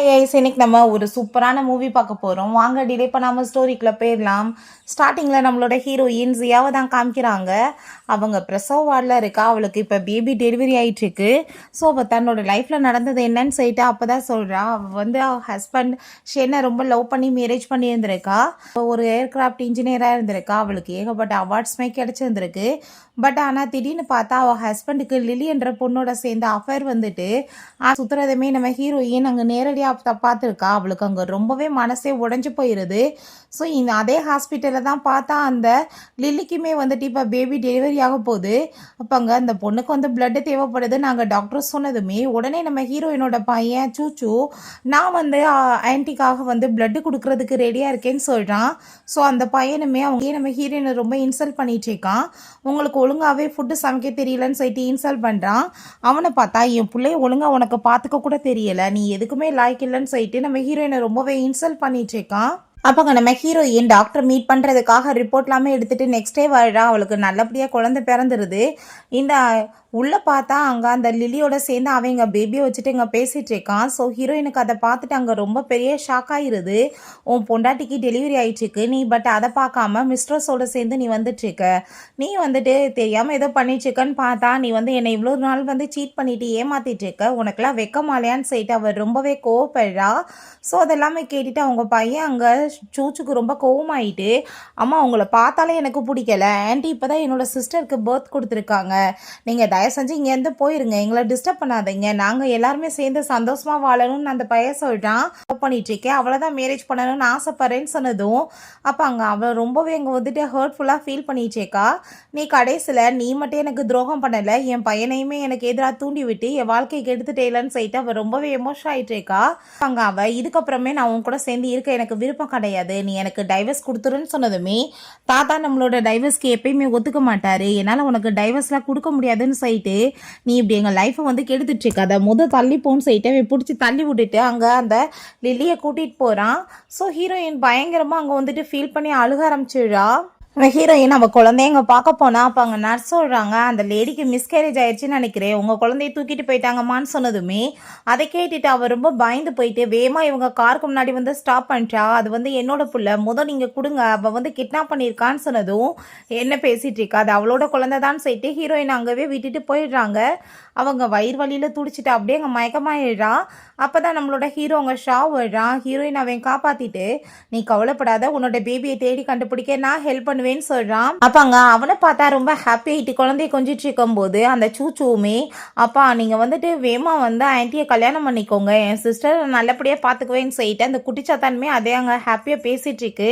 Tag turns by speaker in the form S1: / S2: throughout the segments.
S1: Guys, இன்னைக்கு நம்ம ஒரு சூப்பரான மூவி பார்க்க போகிறோம். வாங்க டிலே பண்ணாமல் ஸ்டோரிக்குள்ளே போயிடலாம். ஸ்டார்டிங்கில் நம்மளோட ஹீரோயின் ஜியாவை தான் காமிக்கிறாங்க. அவங்க பிரசவ வார்டில் இருக்கா. அவளுக்கு இப்போ பேபி டெலிவரி ஆகிட்டுருக்கு. ஸோ அவள் தன்னோட லைஃப்பில் நடந்தது என்னன்னு சொல்லிட்டு அப்போ தான் சொல்கிறா. அவள் வந்து அவள் ஹஸ்பண்ட் ஷென்னை ரொம்ப லவ் பண்ணி மேரேஜ் பண்ணியிருந்திருக்கா. ஒரு ஏர்கிராஃப்ட் இன்ஜினியராக இருந்திருக்கா. அவளுக்கு ஏகப்பட்ட அவார்ட்ஸுமே கிடச்சிருந்துருக்கு. பட் ஆனால் திடீர்னு பார்த்தா அவள் ஹஸ்பண்டுக்கு லிலி என்ற பொண்ணோட சேர்ந்த அஃபேர் வந்துட்டு சுற்றுறதுமே நம்ம ஹீரோயின் அங்கே நேரடியாக பார்த்துருக்கா. அவளுக்கு அங்கே ரொம்பவே மனசே உடஞ்சி போயிடுது. ஸோ அதே ஹாஸ்பிட்டலில் தான் பார்த்தா அந்த லில்லிக்குமே வந்துட்டு இப்போ பேபி டெலிவரி ஆக போகுது. அப்போ அங்கே அந்த பொண்ணுக்கு வந்து பிளட்டு தேவைப்படுது. நாங்கள் டாக்டர் சொன்னதுமே உடனே நம்ம ஹீரோயினோட பையன் சூச்சு நான் வந்து ஆன்ட்டிக்காக வந்து பிளட்டு கொடுக்கறதுக்கு ரெடியாக இருக்கேன்னு சொல்கிறான். ஸோ அந்த பையனுமே அவங்க நம்ம ஹீரோயினை ரொம்ப இன்சல்ட் பண்ணிட்டு இருக்கான். உங்களுக்கு ஒழுங்காகவே ஃபுட்டு சமைக்க தெரியலன்னு சொல்லிட்டு இன்சல்ட் பண்ணுறான். அவனை பார்த்தா என் பிள்ளைய ஒழுங்காக உனக்கு பார்த்துக்க கூட தெரியல, நீ எதுக்குமே லாய்க்கு இல்லைன்னு சொல்லிட்டு நம்ம ஹீரோயினை ரொம்பவே இன்சல்ட் பண்ணிட்டு இருக்கான். அப்போங்க நம்ம ஹீரோயின் டாக்டர் மீட் பண்ணுறதுக்காக ரிப்போர்ட் எல்லாமே எடுத்துகிட்டு நெக்ஸ்ட் டே வாழ்றா. அவளுக்கு நல்லபடியாக குழந்தை பிறந்துருது. இந்த உள்ளே பார்த்தா அங்கே அந்த லிலியோட சேர்ந்து அவன் இங்கே பேபியை வச்சுட்டு இங்கே பேசிகிட்டு இருக்கான். ஸோ ஹீரோயினுக்கு அதை பார்த்துட்டு அங்கே ரொம்ப பெரிய ஷாக் ஆகிருது. உன் பொண்டாட்டிக்கு டெலிவரி ஆகிட்டுருக்கு, நீ பட் அதை பார்க்காம மிஸ்ட்ரஸோட சேர்ந்து நீ வந்துட்டுருக்க, நீ வந்துட்டு தெரியாமல் ஏதோ பண்ணிட்டுருக்கன்னு பார்த்தா நீ வந்து என்னை இவ்வளோ நாள் வந்து சீட் பண்ணிட்டு ஏமாற்றிட்டுருக்க, உனக்கெல்லாம் வெக்கமாலையான்னு சொல்லிட்டு அவர் ரொம்பவே கோவப்படுறா. ஸோ அதெல்லாமே கேட்டுட்டு அவங்க பையன் அங்கே சூச்சுக்கு ரொம்ப கோவமாயிட்டு, அம்மா உங்களை பார்த்தாலே எனக்கு பிடிக்கல, ஆன்ட்டி இப்போ தான் என்னோடய சிஸ்டருக்கு பர்த் கொடுத்துருக்காங்க, நீங்கள் தயவு செஞ்சு இங்கேருந்து போயிருங்க, எங்களை டிஸ்டர்ப் பண்ணாதீங்க, நாங்கள் எல்லாருமே சேர்ந்து சந்தோஷமாக வாழணும்னு அந்த பையன் சொல்லிட்டான். பண்ணிட்டு இருக்கேன், அவளை தான் மேரேஜ் பண்ணணும்னு ஆசைப்படுறேன்னு சொன்னதும் அப்போ அங்கே அவள் ரொம்பவே அங்கே வந்துட்டு ஹர்ட்ஃபுல்லாக ஃபீல் பண்ணிட்டேக்கா. நீ கடைசியில் நீ மட்டும் எனக்கு துரோகம் பண்ணலை, என் பையனையுமே எனக்கு எதிராக தூண்டி விட்டு என் வாழ்க்கைக்கு எடுத்துட்டேலன்னு சொல்லிட்டு அவள் ரொம்பவே எமோஷன் ஆகிட்டேக்கா. அங்கே அவள் இதுக்கப்புறமே நான் உன் கூட சேர்ந்து இருக்க எனக்கு விருப்பம் கிடையாது, நீ எனக்கு டைவர்ஸ் கொடுத்துருன்னு சொன்னதுமே தாத்தா நம்மளோட டைவர்ஸ்க்கு எப்பயுமே ஒத்துக்க மாட்டார், என்னால் உனக்கு டைவர்ஸ்லாம் கொடுக்க முடியாதுன்னு சொல்லிட்டு நீ இப்படி எங்கள் லைஃப்பை வந்து கெடுத்துட்டு இருக்க, அதை தள்ளி போன்னு சொல்லிட்டு பிடிச்சி தள்ளி விட்டுட்டு அங்கே அந்த லில்லியை கூட்டிகிட்டு போகிறான். ஸோ ஹீரோயின் பயங்கரமாக அங்கே வந்துட்டு ஃபீல் பண்ணி அழுக ஆரம்பிச்சிடுறா. ஹீரோயின் அவள் குழந்தைய அங்கே பார்க்க போனா அப்போ அங்கே நர்ஸ் சொல்கிறாங்க, அந்த லேடிக்கு மிஸ்கேரேஜ் ஆயிடுச்சுன்னு நினைக்கிறேன், உங்கள் குழந்தைய தூக்கிட்டு போயிட்டாங்கம்மான்னு சொன்னதுமே அதை கேட்டுட்டு அவள் ரொம்ப பயந்து போயிட்டு வேமா இவங்க காருக்கு முன்னாடி வந்து ஸ்டாப் பண்ணிட்டா. அது வந்து என்னோட புள்ள, நீங்கள் கொடுங்க, அவள் வந்து கிட்னாப் பண்ணியிருக்கான்னு சொன்னதும் என்ன பேசிகிட்டு இருக்கா, அது அவளோட குழந்தை தான் சொல்லிட்டு ஹீரோயின் அங்கேவே விட்டுட்டு போயிடுறாங்க. அவங்க வயிறு வழியில் துடிச்சிட்டு அப்படியே அங்கே மயக்கமாயிடுறா. அப்போ தான் நம்மளோட ஹீரோ அங்கே ஷா விடுறான். ஹீரோயின் அவன் காப்பாற்றிட்டு நீ கவலைப்படாத, உன்னோட பேபியை தேடி கண்டுபிடிக்க நான் ஹெல்ப் பண்ணுவேன்னு சொல்கிறான். அப்போ அங்கே அவனை பார்த்தா ரொம்ப ஹாப்பி ஆகிட்டு குழந்தைய கொஞ்சிட்டு இருக்கும்போது அந்த சூச்சுவுமே அப்பா நீங்கள் வந்துட்டு வேமா வந்து ஆன்ட்டியை கல்யாணம் பண்ணிக்கோங்க, என் சிஸ்டர் நல்லபடியாக பார்த்துக்குவேன்னு சொல்லிட்டு அந்த குட்டிச்சாத்தானுமே அதே அங்கே ஹாப்பியாக பேசிகிட்டு இருக்கு.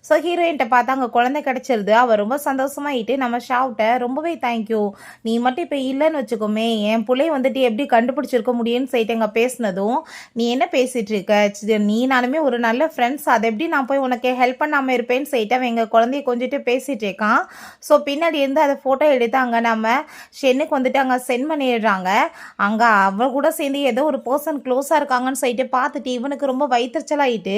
S1: ஸோ ஹீரோயின்ட்ட பார்த்தா அங்கே குழந்தை கிடச்சிருது. அவள் ரொம்ப சந்தோஷமாயிட்டு நம்ம ஷாவ்ட்ட ரொம்பவே தேங்க்யூ, நீ மட்டும் இப்போ இல்லைன்னு வச்சுக்கோமே என் பிள்ளை வந்துட்டு எப்படி கண்டுபிடிச்சிருக்க முடியும்னு சொல்லிட்டு அங்கே பேசினதும் நீ என்ன பேசிட்டு இருக்க, நீ நானுமே ஒரு நல்ல ஃப்ரெண்ட்ஸ், அதை எப்படி நான் போய் உனக்கு ஹெல்ப் பண்ணாமல் இருப்பேன்னு சொல்லிட்டு அவன் எங்கள் குழந்தைய கொஞ்சிட்டு பேசிட்டு இருக்கான். ஸோ பின்னாடி இருந்து அதை ஃபோட்டோ எடுத்து அங்கே நம்ம ஷென்னுக்கு வந்துட்டு அங்கே சென்ட் பண்ணிடுறாங்க. அங்கே அவ கூட சேர்ந்து ஏதோ ஒரு பர்சன் க்ளோஸாக இருக்காங்கன்னு சொல்லிட்டு பார்த்துட்டு இவனுக்கு ரொம்ப வயிற்றுச்சலாயிட்டு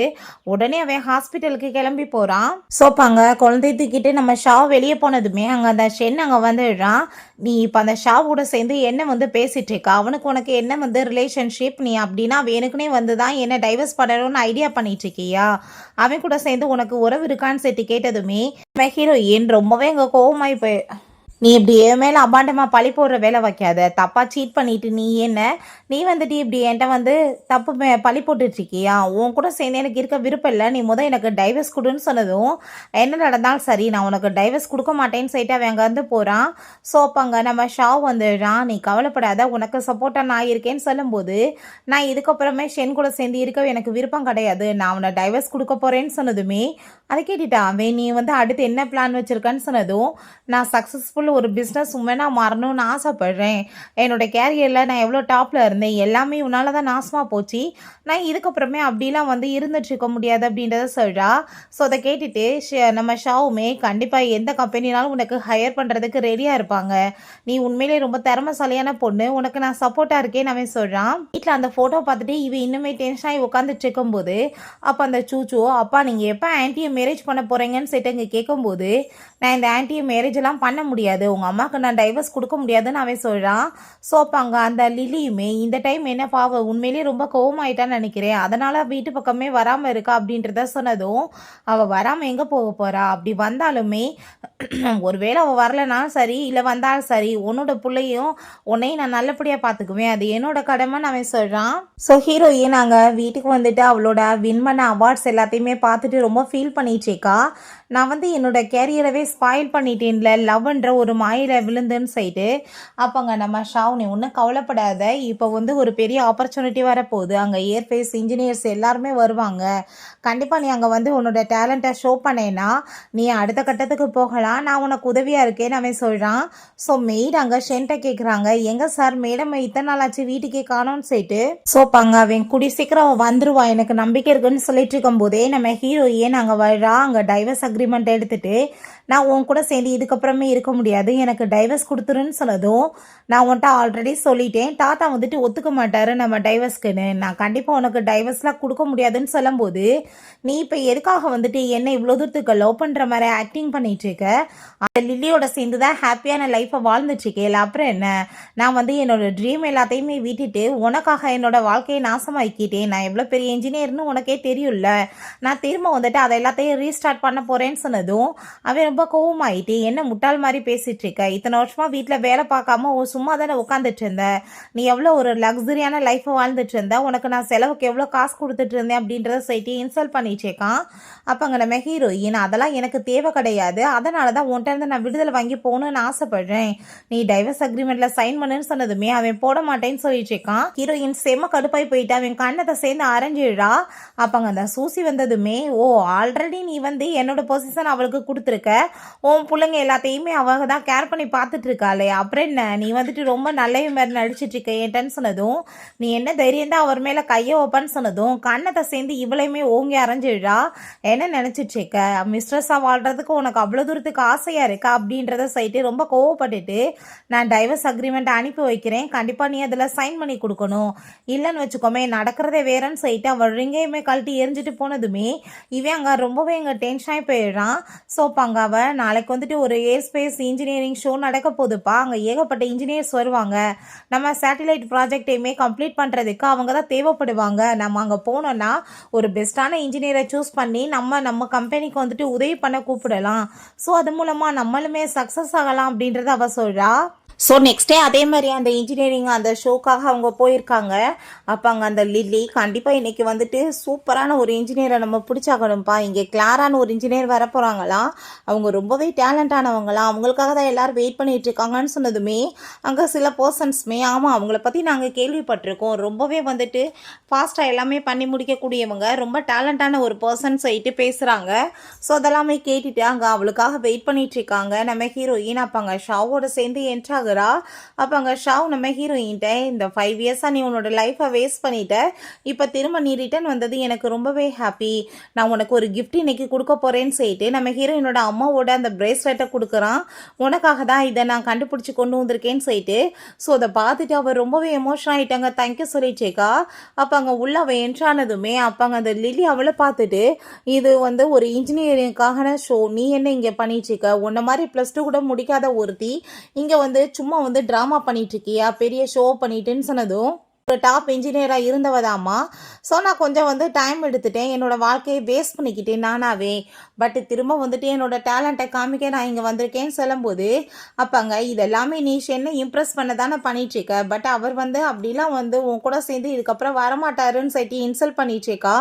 S1: உடனே அவன் ஹாஸ்பிட்டலுக்கு கிளம்பி போகிறான். ஸோ இப்போ அங்கே குழந்தைய தூக்கிட்டு நம்ம ஷா வெளியே போனதுமே அங்கே அந்த ஷென் அங்கே வந்துடுறான். நீ இப்போ அந்த ஷாவோட சேர்ந்து என்ன வந்து பேசிட்டு இருக்கா, அவனுக்கு உனக்கு என்ன வந்து ரிலேஷன்ஷிப், நீ அப்படின்னா வேணுக்குனே வந்து தான் என்ன டைவர்ஸ் பண்ணணும்னு ஐடியா பண்ணிட்டு இருக்கியா, அவன் கூட சேர்ந்து உனக்கு உறவு இருக்கான்னு சேர்த்து கேட்டதுமே ஹீரோயின் ரொம்பவே அங்கே கோவமாய் போய் நீ இப்படி என் மேலே அபாண்டமாக பழி போடுற வேலை வைக்காத, தப்பாக சீட் பண்ணிட்டு நீ வந்துட்டு இப்படி என்கிட்ட வந்து தப்பு பழி போட்டுட்ருக்கியா, உன் கூட சேர்ந்து எனக்கு இருக்க விருப்பம் இல்லை, நீ எனக்கு டைவர்ஸ் கொடுன்னு சொன்னதும் என்ன நடந்தாலும் சரி நான் உனக்கு டைவர்ஸ் கொடுக்க மாட்டேன்னு சொல்லிட்டு அவன் அங்கே வந்து போகிறான். ஸோ அப்போ அங்கே நம்ம ஷா வந்துடுறான். நீ கவலைப்படாத, உனக்கு சப்போர்ட்டாக நான் இருக்கேன்னு சொல்லும்போது நான் இதுக்கப்புறமே ஷென் கூட சேர்ந்து இருக்க எனக்கு விருப்பம் கிடையாது, நான் அவனை டைவர்ஸ் கொடுக்க போகிறேன்னு சொன்னதுமே அதை கேட்டுட்டான் அவன். நீ வந்து அடுத்து என்ன பிளான் வச்சுருக்கான்னு சொன்னதும் நான் சக்ஸஸ்ஃபுல் ஒரு பிஸ்னஸ் உமனாக மாறணும்னு ஆசைப்படுறேன், என்னோட கேரியரில் நான் எவ்வளோ டாப்பில் இருந்தேன், எல்லாமே உன்னால தான் நாசமாக போச்சு, நான் இதுக்கப்புறமே அப்படிலாம் வந்து இருந்துட்டு இருக்க முடியாது அப்படின்றத சொல்கிறா. ஸோ அதை கேட்டுட்டு நம்ம ஷாவுமே கண்டிப்பாக எந்த கம்பெனினாலும் உனக்கு ஹையர் பண்ணுறதுக்கு ரெடியாக இருப்பாங்க, நீ உண்மையிலே ரொம்ப திறமைசாலியான பொண்ணு, உனக்கு நான் சப்போர்ட்டாக இருக்கேன்னு அவன் சொல்கிறான். வீட்டில் அந்த ஃபோட்டோ பார்த்துட்டு இவன் இன்னுமே டென்ஷன் ஆகி உட்காந்துட்டு இருக்கும்போது அப்போ அந்த சூச்சு அப்பா நீங்கள் எப்போ ஆன்ட்டியை மேரேஜ் பண்ண போகிறீங்கன்னு சொல்லிட்டு இங்கே கேட்கும்போது நான் இந்த ஆன்ட்டியை மேரேஜ் எல்லாம் பண்ண முடியாது, முடியாது, உங்கள் அம்மாவுக்கு நான் டைவர்ஸ் கொடுக்க முடியாதுன்னு அவன் சொல்கிறான். ஸோ அப்போ அங்கே அந்த லில்லியுமே இந்த டைம் என்ன பாவ உண்மையிலேயே ரொம்ப கோவமாயிட்டான்னு நினைக்கிறேன், அதனால் வீட்டு பக்கமே வராமல் இருக்கா அப்படின்றத சொன்னதும், அவள் வராமல் எங்கே போக போகிறா, அப்படி வந்தாலுமே ஒருவேளை அவள் வரலனா சரி, இல்லை வந்தாலும் சரி, உன்னோட பிள்ளையும் உன்னையும் நான் நல்லபடியாக பார்த்துக்குவேன், அது என்னோட கடமைன்னு அவன் சொல்கிறான். ஸோ ஹீரோயின் நாங்கள் வீட்டுக்கு வந்துட்டு அவளோட வின் பண்ண அவார்ட்ஸ் எல்லாத்தையுமே பார்த்துட்டு ரொம்ப ஃபீல் பண்ணிட்டேக்கா. நான் வந்து என்னோட கேரியரவே ஸ்பாயில் பண்ணிட்டேன்ல, லவ்ன்ற ஒரு மாயில விழுந்துன்னு சொல்லிட்டு. அப்போங்க நம்ம ஷாவ்னி ஒன்றும் கவலைப்படாத, இப்போ வந்து ஒரு பெரிய ஆப்பர்ச்சுனிட்டி வரப்போகுது, அங்கே ஏர்ஃபேஸ் இன்ஜினியர்ஸ் எல்லாருமே வருவாங்க, கண்டிப்பாக நீ அங்கே வந்து உன்னோட டேலண்ட்டை ஷோ பண்ணேன்னா நீ அடுத்த கட்டத்துக்கு போகலாம், நான் உனக்கு உதவியாக இருக்கேன்னு அவன் சொல்கிறான். ஸோ மெய்ட் அங்கே ஷென்ட்டை கேட்குறாங்க, எங்கே சார் மேடம் இத்தனை நாள் ஆச்சு வீட்டுக்கே காணோன்னு சொல்லிட்டு. ஸோ அங்கே அவன் கூடி சீக்கிரம் அவன் வந்துருவா, எனக்கு நம்பிக்கை இருக்குன்னு சொல்லிட்டு இருக்கும்போதே நம்ம ஹீரோயின் அங்கே வர்றா. அங்கே டைவர்ஸ் அக்ரிமெண்ட் எடுத்துட்டு, நான் உன் கூட சேர்ந்து இதுக்கப்புறமே இருக்க முடியாது, எனக்கு டைவர்ஸ் கொடுத்துருன்னு சொன்னதும், நான் உன்ட்ட ஆல்ரெடி சொல்லிட்டேன், தாத்தா வந்துட்டு ஒத்துக்க மாட்டாரு நம்ம டைவர்ஸ்க்குன்னு, நான் கண்டிப்பாக உனக்கு டைவர்ஸ்லாம் கொடுக்க முடியாதுன்னு சொல்லும்போது, நீ இப்போ எதுக்காக வந்துட்டு என்ன இவ்வளோ தூரத்துக்கு லவ் பண்ணுற மாதிரி ஆக்டிங் பண்ணிட்டு இருக்க, அந்த லில்லியோட சேர்ந்து தான் ஹாப்பியான லைஃப்பை வாழ்ந்துட்டுருக்கேன், அப்புறம் என்ன, நான் வந்து என்னோட ட்ரீம் எல்லாத்தையுமே விட்டுட்டு உனக்காக என்னோட வாழ்க்கையை நாசமாக்கிட்டேன், நான் எவ்வளோ பெரிய இன்ஜினியர்னு உனக்கே தெரியும்ல, நான் திரும்ப வந்துட்டு அதை எல்லாத்தையும் ரீஸ்டார்ட் பண்ண போகிறேன்னு சொன்னதும் அவன் ரொம்ப கோவமாயிட்டு, என்ன முட்டாள் மாதிரி பேசிட்டு இருக்க, இத்தனை வருஷமா வீட்டில் வேலை பார்க்காம சும்மா தானே உட்காந்துட்டு இருந்த, நீ எவ்வளோ ஒரு லக்ஸரியான லைஃப்பை வாழ்ந்துட்டு இருந்த, உனக்கு நான் செலவுக்கு எவ்வளோ காசு கொடுத்துட்டு இருந்தேன் அப்படின்றத சொல்லிட்டு இன்சல்ட் பண்ணிச்சேக்கான். அப்போ அங்கே நம்ம ஹீரோயின் அதெல்லாம் எனக்கு தேவை கிடையாது, அதனால தான் உன்ட்ட இருந்து நான் விடுதலை வாங்கி போகணும்னு ஆசைப்படுறேன், நீ டைவர்ஸ் அக்ரிமெண்ட்ல சைன் பண்ணுன்னு சொன்னதுமே அவன் போட மாட்டேன்னு சொல்லிட்டுருக்கான். ஹீரோயின் செம்ம கடுப்பாய் போயிட்டு அவன் கண்ணத்தை சேர்ந்து அரைஞ்சிடுறா. அப்போ அங்கே அந்த சூசி வந்ததுமே, ஓ ஆல்ரெடி நீ வந்து என்னோட பொசிஷன் அவளுக்கு கொடுத்துருக்க, உன் பிள்ளைங்க எல்லாத்தையுமே அவங்க தான் கேர் பண்ணி பார்த்துட்டு இருக்காளே, அப்புறம் என்ன நீ வந்துட்டு ரொம்ப நல்லவே மாதிரி நடிச்சிட்டு இருக்க ஏன்ட்டன்னு சொன்னதும், நீ என்ன தைரியம் தான் அவர் மேலே கையை வைப்பான்னு சொன்னதும் கண்ணத்தை சேர்ந்து இவளையுமே ஓங்கி அரைஞ்சிடுறா. என்ன நினச்சிட்டு இருக்க, மிஸ்ட்ரஸாக வாழ்கிறதுக்கு உனக்கு அவ்வளோ தூரத்துக்கு ஆசையாக இருக்கா அப்படின்றத சொல்லிட்டு ரொம்ப கோவப்பட்டுட்டு, நான் டைவர்ஸ் அக்ரிமெண்ட் அனுப்பி வைக்கிறேன், கண்டிப்பாக நீ அதில் சைன் பண்ணி கொடுக்கணும், இல்லைன்னு வச்சுக்கோமே நடக்கிறதே வேறன்னு சொல்லிட்டு அவள் ரிங்கையுமே கழட்டி எரிஞ்சிட்டு போனதுமே இவன் அங்கே ரொம்பவே இங்கே டென்ஷனாகி போயிடுறான். ஸோ அங்கே அவள் நாளைக்கு வந்துட்டு ஒரு ஏர்ஸ்பேஸ் இன்ஜினியரிங் ஷோ நடக்க போகுதுப்பா, அங்கே ஏகப்பட்ட இன்ஜினியர்ஸ் வருவாங்க, நம்ம சேட்டலைட் ப்ராஜெக்டையுமே கம்ப்ளீட் பண்ணுறதுக்கு அவங்க தான் தேவைப்படுவாங்க, நம்ம அங்கே போனோன்னா ஒரு பெஸ்ட்டான இன்ஜினியரை சூஸ் பண்ணி நம்ம கம்பெனிக்கு வந்துட்டு உதவி பண்ண கூப்பிடலாம், ஸோ அது மூலமாக நம்மளுமே சக்ஸஸ் ஆகலாம் அப்படின்றத அவள் சொல்கிறா. ஸோ நெக்ஸ்ட் டே அதே மாதிரி அந்த இன்ஜினியரிங் அந்த ஷோக்காக அவங்க போயிருக்காங்க. அப்போ அங்கே அந்த லில்லி கண்டிப்பாக இன்றைக்கி வந்துட்டு சூப்பரான ஒரு இன்ஜினியரை நம்ம பிடிச்சாகணும்ப்பா, இங்கே கிளாரான ஒரு இன்ஜினியர் வர போகிறாங்களாம், அவங்க ரொம்பவே டேலண்டானவங்களாம், அவங்களுக்காக தான் எல்லோரும் வெயிட் பண்ணிட்டு இருக்காங்கன்னு சொன்னதுமே அங்கே சில பர்சன்ஸுமே ஆமாம் அவங்கள பற்றி நாங்கள் கேள்விப்பட்டிருக்கோம், ரொம்பவே வந்துட்டு ஃபாஸ்ட்டாக எல்லாமே பண்ணி முடிக்கக்கூடியவங்க, ரொம்ப டேலண்டான ஒரு பர்சன் சொல்லிட்டு பேசுகிறாங்க. ஸோ அதெல்லாமே கேட்டுட்டு அங்கே அவளுக்காக வெயிட் பண்ணிட்டு இருக்காங்க நம்ம ஹீரோயின். அப்போ அங்கே ஷாவோட சேர்ந்து என்ட்ராக. அப்போ அங்கே ஷாவ் நம்ம ஹீரோயின்ட்ட, இந்த 5 இயர்ஸாக நீ உன்னோட லைஃப்பை வேஸ்ட் பண்ணிட்ட, இப்போ திரும்ப நீ ரிட்டர்ன் வந்தது எனக்கு ரொம்பவே ஹாப்பி, நான் உனக்கு ஒரு கிஃப்ட் இன்னைக்கு கொடுக்க போகிறேன்னு சொல்லிட்டு நம்ம ஹீரோயினோட அம்மாவோட அந்த பிரேஸ்லெட்டை கொடுக்குறான், உனக்காக தான் இதை நான் கண்டுபிடிச்சி கொண்டு வந்திருக்கேன்னு சொல்லிட்டு. ஸோ அதை பார்த்துட்டு அவர் ரொம்பவே எமோஷன் ஆகிட்டாங்க, தேங்க்யூ சொல்லிச்சேக்கா. அப்போ அங்கே உள்ள அவள் என்ட்ரானதுமே அப்போ அங்கே அந்த லில்லி அவளை பார்த்துட்டு, இது வந்து ஒரு இன்ஜினியரிங்கான ஷோ, நீ என்ன இங்கே பண்ணிட்டுருக்க, உன்ன மாதிரி +2 கூட முடிக்காத ஒருத்தி இங்கே வந்து சும்மா வந்து ட்ராமா பண்ணிட்டு இருக்கியா, பெரிய ஷோ பண்ணிட்டுன்னு சொன்னதும் ஒரு டாப் இன்ஜினியராக இருந்தவதாம்மா, ஸோ நான் கொஞ்சம் வந்து டைம் எடுத்துட்டேன், என்னோடய வாழ்க்கையை வேஸ்ட் பண்ணிக்கிட்டேன் நானாவே, பட் திரும்ப வந்துட்டு என்னோடய டேலண்ட்டை காமிக்க நான் இங்கே வந்திருக்கேன்னு சொல்லும்போது, அப்போங்க இதெல்லாமே நீ என்ன இம்ப்ரெஸ் பண்ண தானே பண்ணிட்டுருக்க, பட் அவர் வந்து அப்படிலாம் வந்து உன் கூட சேர்ந்து இதுக்கப்புறம் வரமாட்டாருன்னு சொல்லிட்டு இன்சல்ட் பண்ணிட்டுருக்கா.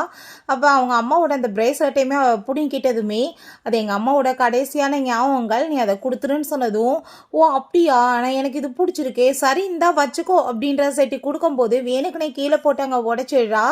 S1: அப்போ அவங்க அம்மாவோட அந்த பிரேஸ்லெட்டையுமே பிடிங்கிட்டதுமே, அது எங்கள் அம்மாவோட கடைசியான ஞாபகங்கள், நீ அதை கொடுத்துருன்னு சொன்னதும், ஓ அப்படியா, ஆனால் எனக்கு இது பிடிச்சிருக்கே, சரி இந்தா வச்சுக்கோ அப்படின்ற செட்டி கொடுக்கும்போது வேணுக்குனே கீழே போட்டாங்க உடைச்சிடுறா.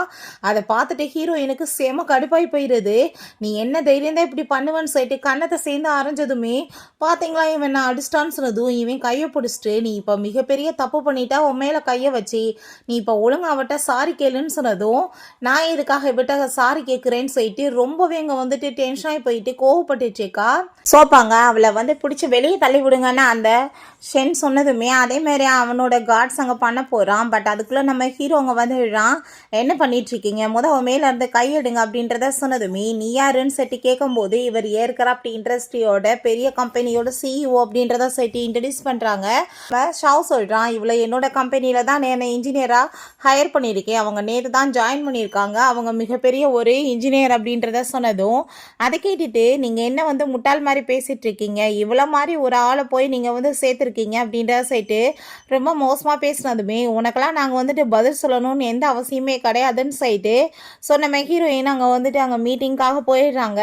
S1: அதை பார்த்துட்டு ஹீரோயினுக்கு செம கடுப்பாய் போயிடுது, நீ என்ன தைரியம் தான் இப்படி பண்ணுவேன்னு சொல்லிட்டு கண்ணத்தை சேர்ந்து அரைஞ்சதுமே பார்த்தீங்களா இவன் நான் அடிச்சிட்டான்னு சொன்னதும் இவன் கையை பிடிச்சிட்டு, நீ இப்போ மிகப்பெரிய தப்பு பண்ணிட்டா, உன் மேலே கையை வச்சு நீ இப்போ ஒழுங்கு அவட்ட சாரி கேளுன்னு சொன்னதும், நான் இதுக்காக இவட்ட சாரி கேட்குறேன்னு சொல்லிட்டு ரொம்பவே இங்கே வந்துட்டு டென்ஷனாகி போயிட்டு கோவப்பட்டுச்சேக்கா. சோப்பாங்க அவளை வந்து பிடிச்சி வெளியே தள்ளி விடுங்கன்னா அந்த ஷென் சொன்னதுமே அதே மாதிரி அவனோட கார்ட்ஸ் அங்கே பண்ண போகிறான். பட் அதுக்குள்ளே நம்ம ஹீரோ அங்கே வந்துடுறான். என்ன பண்ணிகிட்ருக்கீங்க, அவன் மேலே இருந்து கையெடுங்க அப்படின்றத சொன்னதுமே நீ யாருன்னு செட்டு கேட்கும்போது இவர் ஏர்கிராஃப்ட் இண்டஸ்ட்ரியோட பெரிய கம்பெனியோட சிஇஓ அப்படின்றத செட்டு இன்ட்ரடியூஸ் பண்ணுறாங்க. ஷாவ் சொல்கிறான், இவ்வளோ என்னோட கம்பெனியில் தான் என்னை இன்ஜினியராக ஹையர் பண்ணியிருக்கேன். அவங்க நேற்று தான் ஜாயின் பண்ணியிருக்காங்க. அவங்க மிகப்பெரிய ஒரு இன்ஜினியர் அப்படின்றத சொன்னதும் அதை கேட்டுட்டு நீங்கள் என்ன முட்டாள் மாதிரி பேசிகிட்டு இருக்கீங்க, இவ்வளோ மாதிரி ஒரு ஆளை போய் நீங்கள் சேர்த்துருக்கீங்க அப்படின்ற சைட்டு ரொம்ப மோசமாக பேசினதுமே உனக்கெல்லாம் நாங்கள் பதில் சொல்லணும்னு எந்த அவசியமே கிடையாதுன்னு சைட்டு. ஸோ நம்ம ஹீரோயின் அங்கே மீட்டிங்காக போயிடுறாங்க.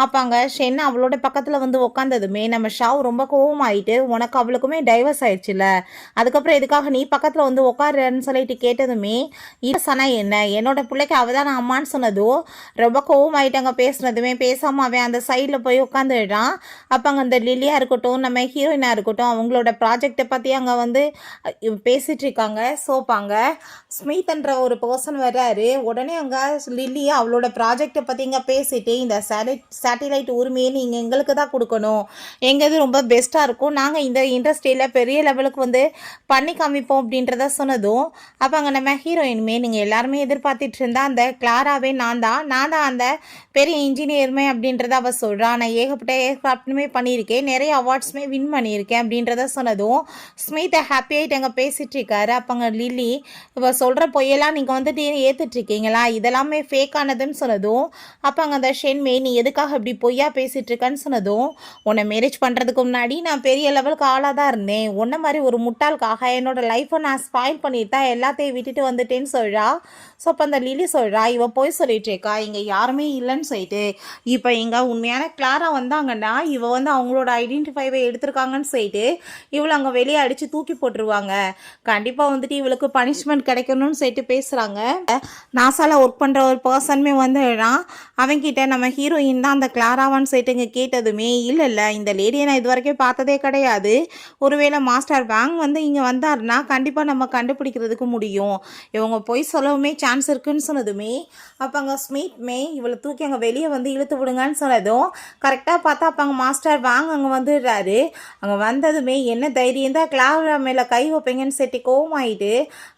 S1: அப்போ அங்கே ஷென் அவளோட பக்கத்தில் உட்காந்ததுமே நம்ம ஷாவ் ரொம்ப கோவமாயிட்டு, உனக்கு அவளுக்குமே டைவர்ஸ் ஆயிடுச்சுல, அதுக்கப்புறம் எதுக்காக நீ பக்கத்தில் உட்காருன்னு சொல்லிட்டு கேட்டதுமே இது சனா என்ன என்னோட பிள்ளைக்கு அவள் தான் நான் அம்மான்னு சொன்னதும் ரொம்ப கோவமாயிட்டு அங்கே பேசுனதுமே பேசாமல் அவன் அந்த சைடில் போய் உட்காந்துடுறான். அப்போ அங்கே அந்த லில்லியாக இருக்கட்டும் நம்ம ஹீரோயினாக இருக்கட்டும் அவங்களோட ப்ராஜெக்டை பற்றி அங்கே பேசிகிட்டு இருக்காங்க. சோப்பாங்க ஸ்மித்ன்ற ஒரு பர்சன் வர்றாரு. உடனே அங்கே லில்லி அவளோட ப்ராஜெக்டை பற்றி இங்கே பேசிட்டு இந்த சேட்டிலைட் உரிமையை நீங்கள் எங்களுக்கு தான் கொடுக்கணும், எங்கள் ரொம்ப பெஸ்ட்டாக இருக்கும், நாங்கள் இந்த இண்டஸ்ட்ரியில் பெரிய லெவலுக்கு பண்ணி காமிப்போம் அப்படின்றத சொன்னதும் அப்போ அங்கே நம்ம ஹீரோயினுமே நீங்கள் எல்லாருமே எதிர்பார்த்துட்டு இருந்தா அந்த கிளாராவே நான் தான் அந்த பெரிய இன்ஜினியருமே அப்படின்றத அவள் சொல்கிறான். நான் ஏகப்பட்ட ஏர்கிராஃப்ட்டுமே பண்ணியிருக்கேன், நிறைய அவார்ட்ஸுமே வின் பண்ணியிருக்கேன் அப்படின்றத சொன்னதும் ஸ்மித்தை ஹாப்பியாகிட்டு அங்கே பேசிகிட்டு இருக்காரு. அப்போ அங்கே லில்லி இவள் சொல்கிற பொய்யெல்லாம் நீங்கள் ஏற்றுட்ருக்கீங்களா, இதெல்லாமே ஃபேக் ஆனதுன்னு சொன்னதும் அப்போ அங்கே அந்த ஷென்மே நீ எதுக்காக இப்படி பொய்யா பேசிகிட்டு இருக்கேன்னு சொன்னதும் உன்னை மேரேஜ் பண்ணுறதுக்கு முன்னாடி நான் பெரிய லெவலுக்கு ஆளாக தான் இருந்தேன், உன்ன மாதிரி ஒரு முட்டாளுக்காக என்னோடய லைஃப்பை நான் ஸ்பாயில் பண்ணிட்டு தான் எல்லாத்தையும் விட்டுட்டு வந்துட்டேன்னு சொல்கிறா. ஸோ அப்போ அந்த லில்லி சொல்கிறா, இவள் போய் சொல்லிட்டு இருக்கா, இங்கே யாருமே இல்லைன்னு சொல்லிட்டு. இப்போ இங்கே உண்மையான கிளாரா வந்தாங்கன்னா இவள் அவங்களோட ஐடென்டிஃபைவை எடுத்திருக்காங்கன்னு சொல்லிட்டு இவளை அங்கே வெளியே அடித்து தூக்கி போட்டுருவாங்க. கண்டிப்பாக இவளுக்கு பனிஷ்மெண்ட் கிடைக்கணும்னு சொல்லிட்டு பேசுகிறாங்க. நாசாவில் ஒர்க் பண்ணுற ஒரு பர்சனுமே அவன்கிட்ட நம்ம ஹீரோயின் தான் அந்த கிளாராவான்னு சொல்லிட்டு இங்கே கேட்டதுமே இல்லை இந்த லேடியை நான் இது வரைக்கும் பார்த்ததே கிடையாது, ஒருவேளை மாஸ்டர் வாங் இங்கே வந்தாருன்னா கண்டிப்பாக நம்ம கண்டுபிடிக்கிறதுக்கு முடியும், இவங்க போய் சொல்லவுமே சான்ஸ் இருக்குன்னு சொன்னதுமே அப்போ அங்கே ஸ்மித்மே இவளை தூக்கி அங்கே வெளியே இழுத்து விடுங்கன்னு சொன்னதும் கரெக்டாக பார்த்தா அப்போ அங்கே மாஸ்டர் வாங் அங்கே வந்துடுறாரு. அங்கே வந்ததுமே என்ன தைரியம் தான் கிளாரா மேலே கை வைப்பீங்கன்னு செட்டி கோவமாயிட்டு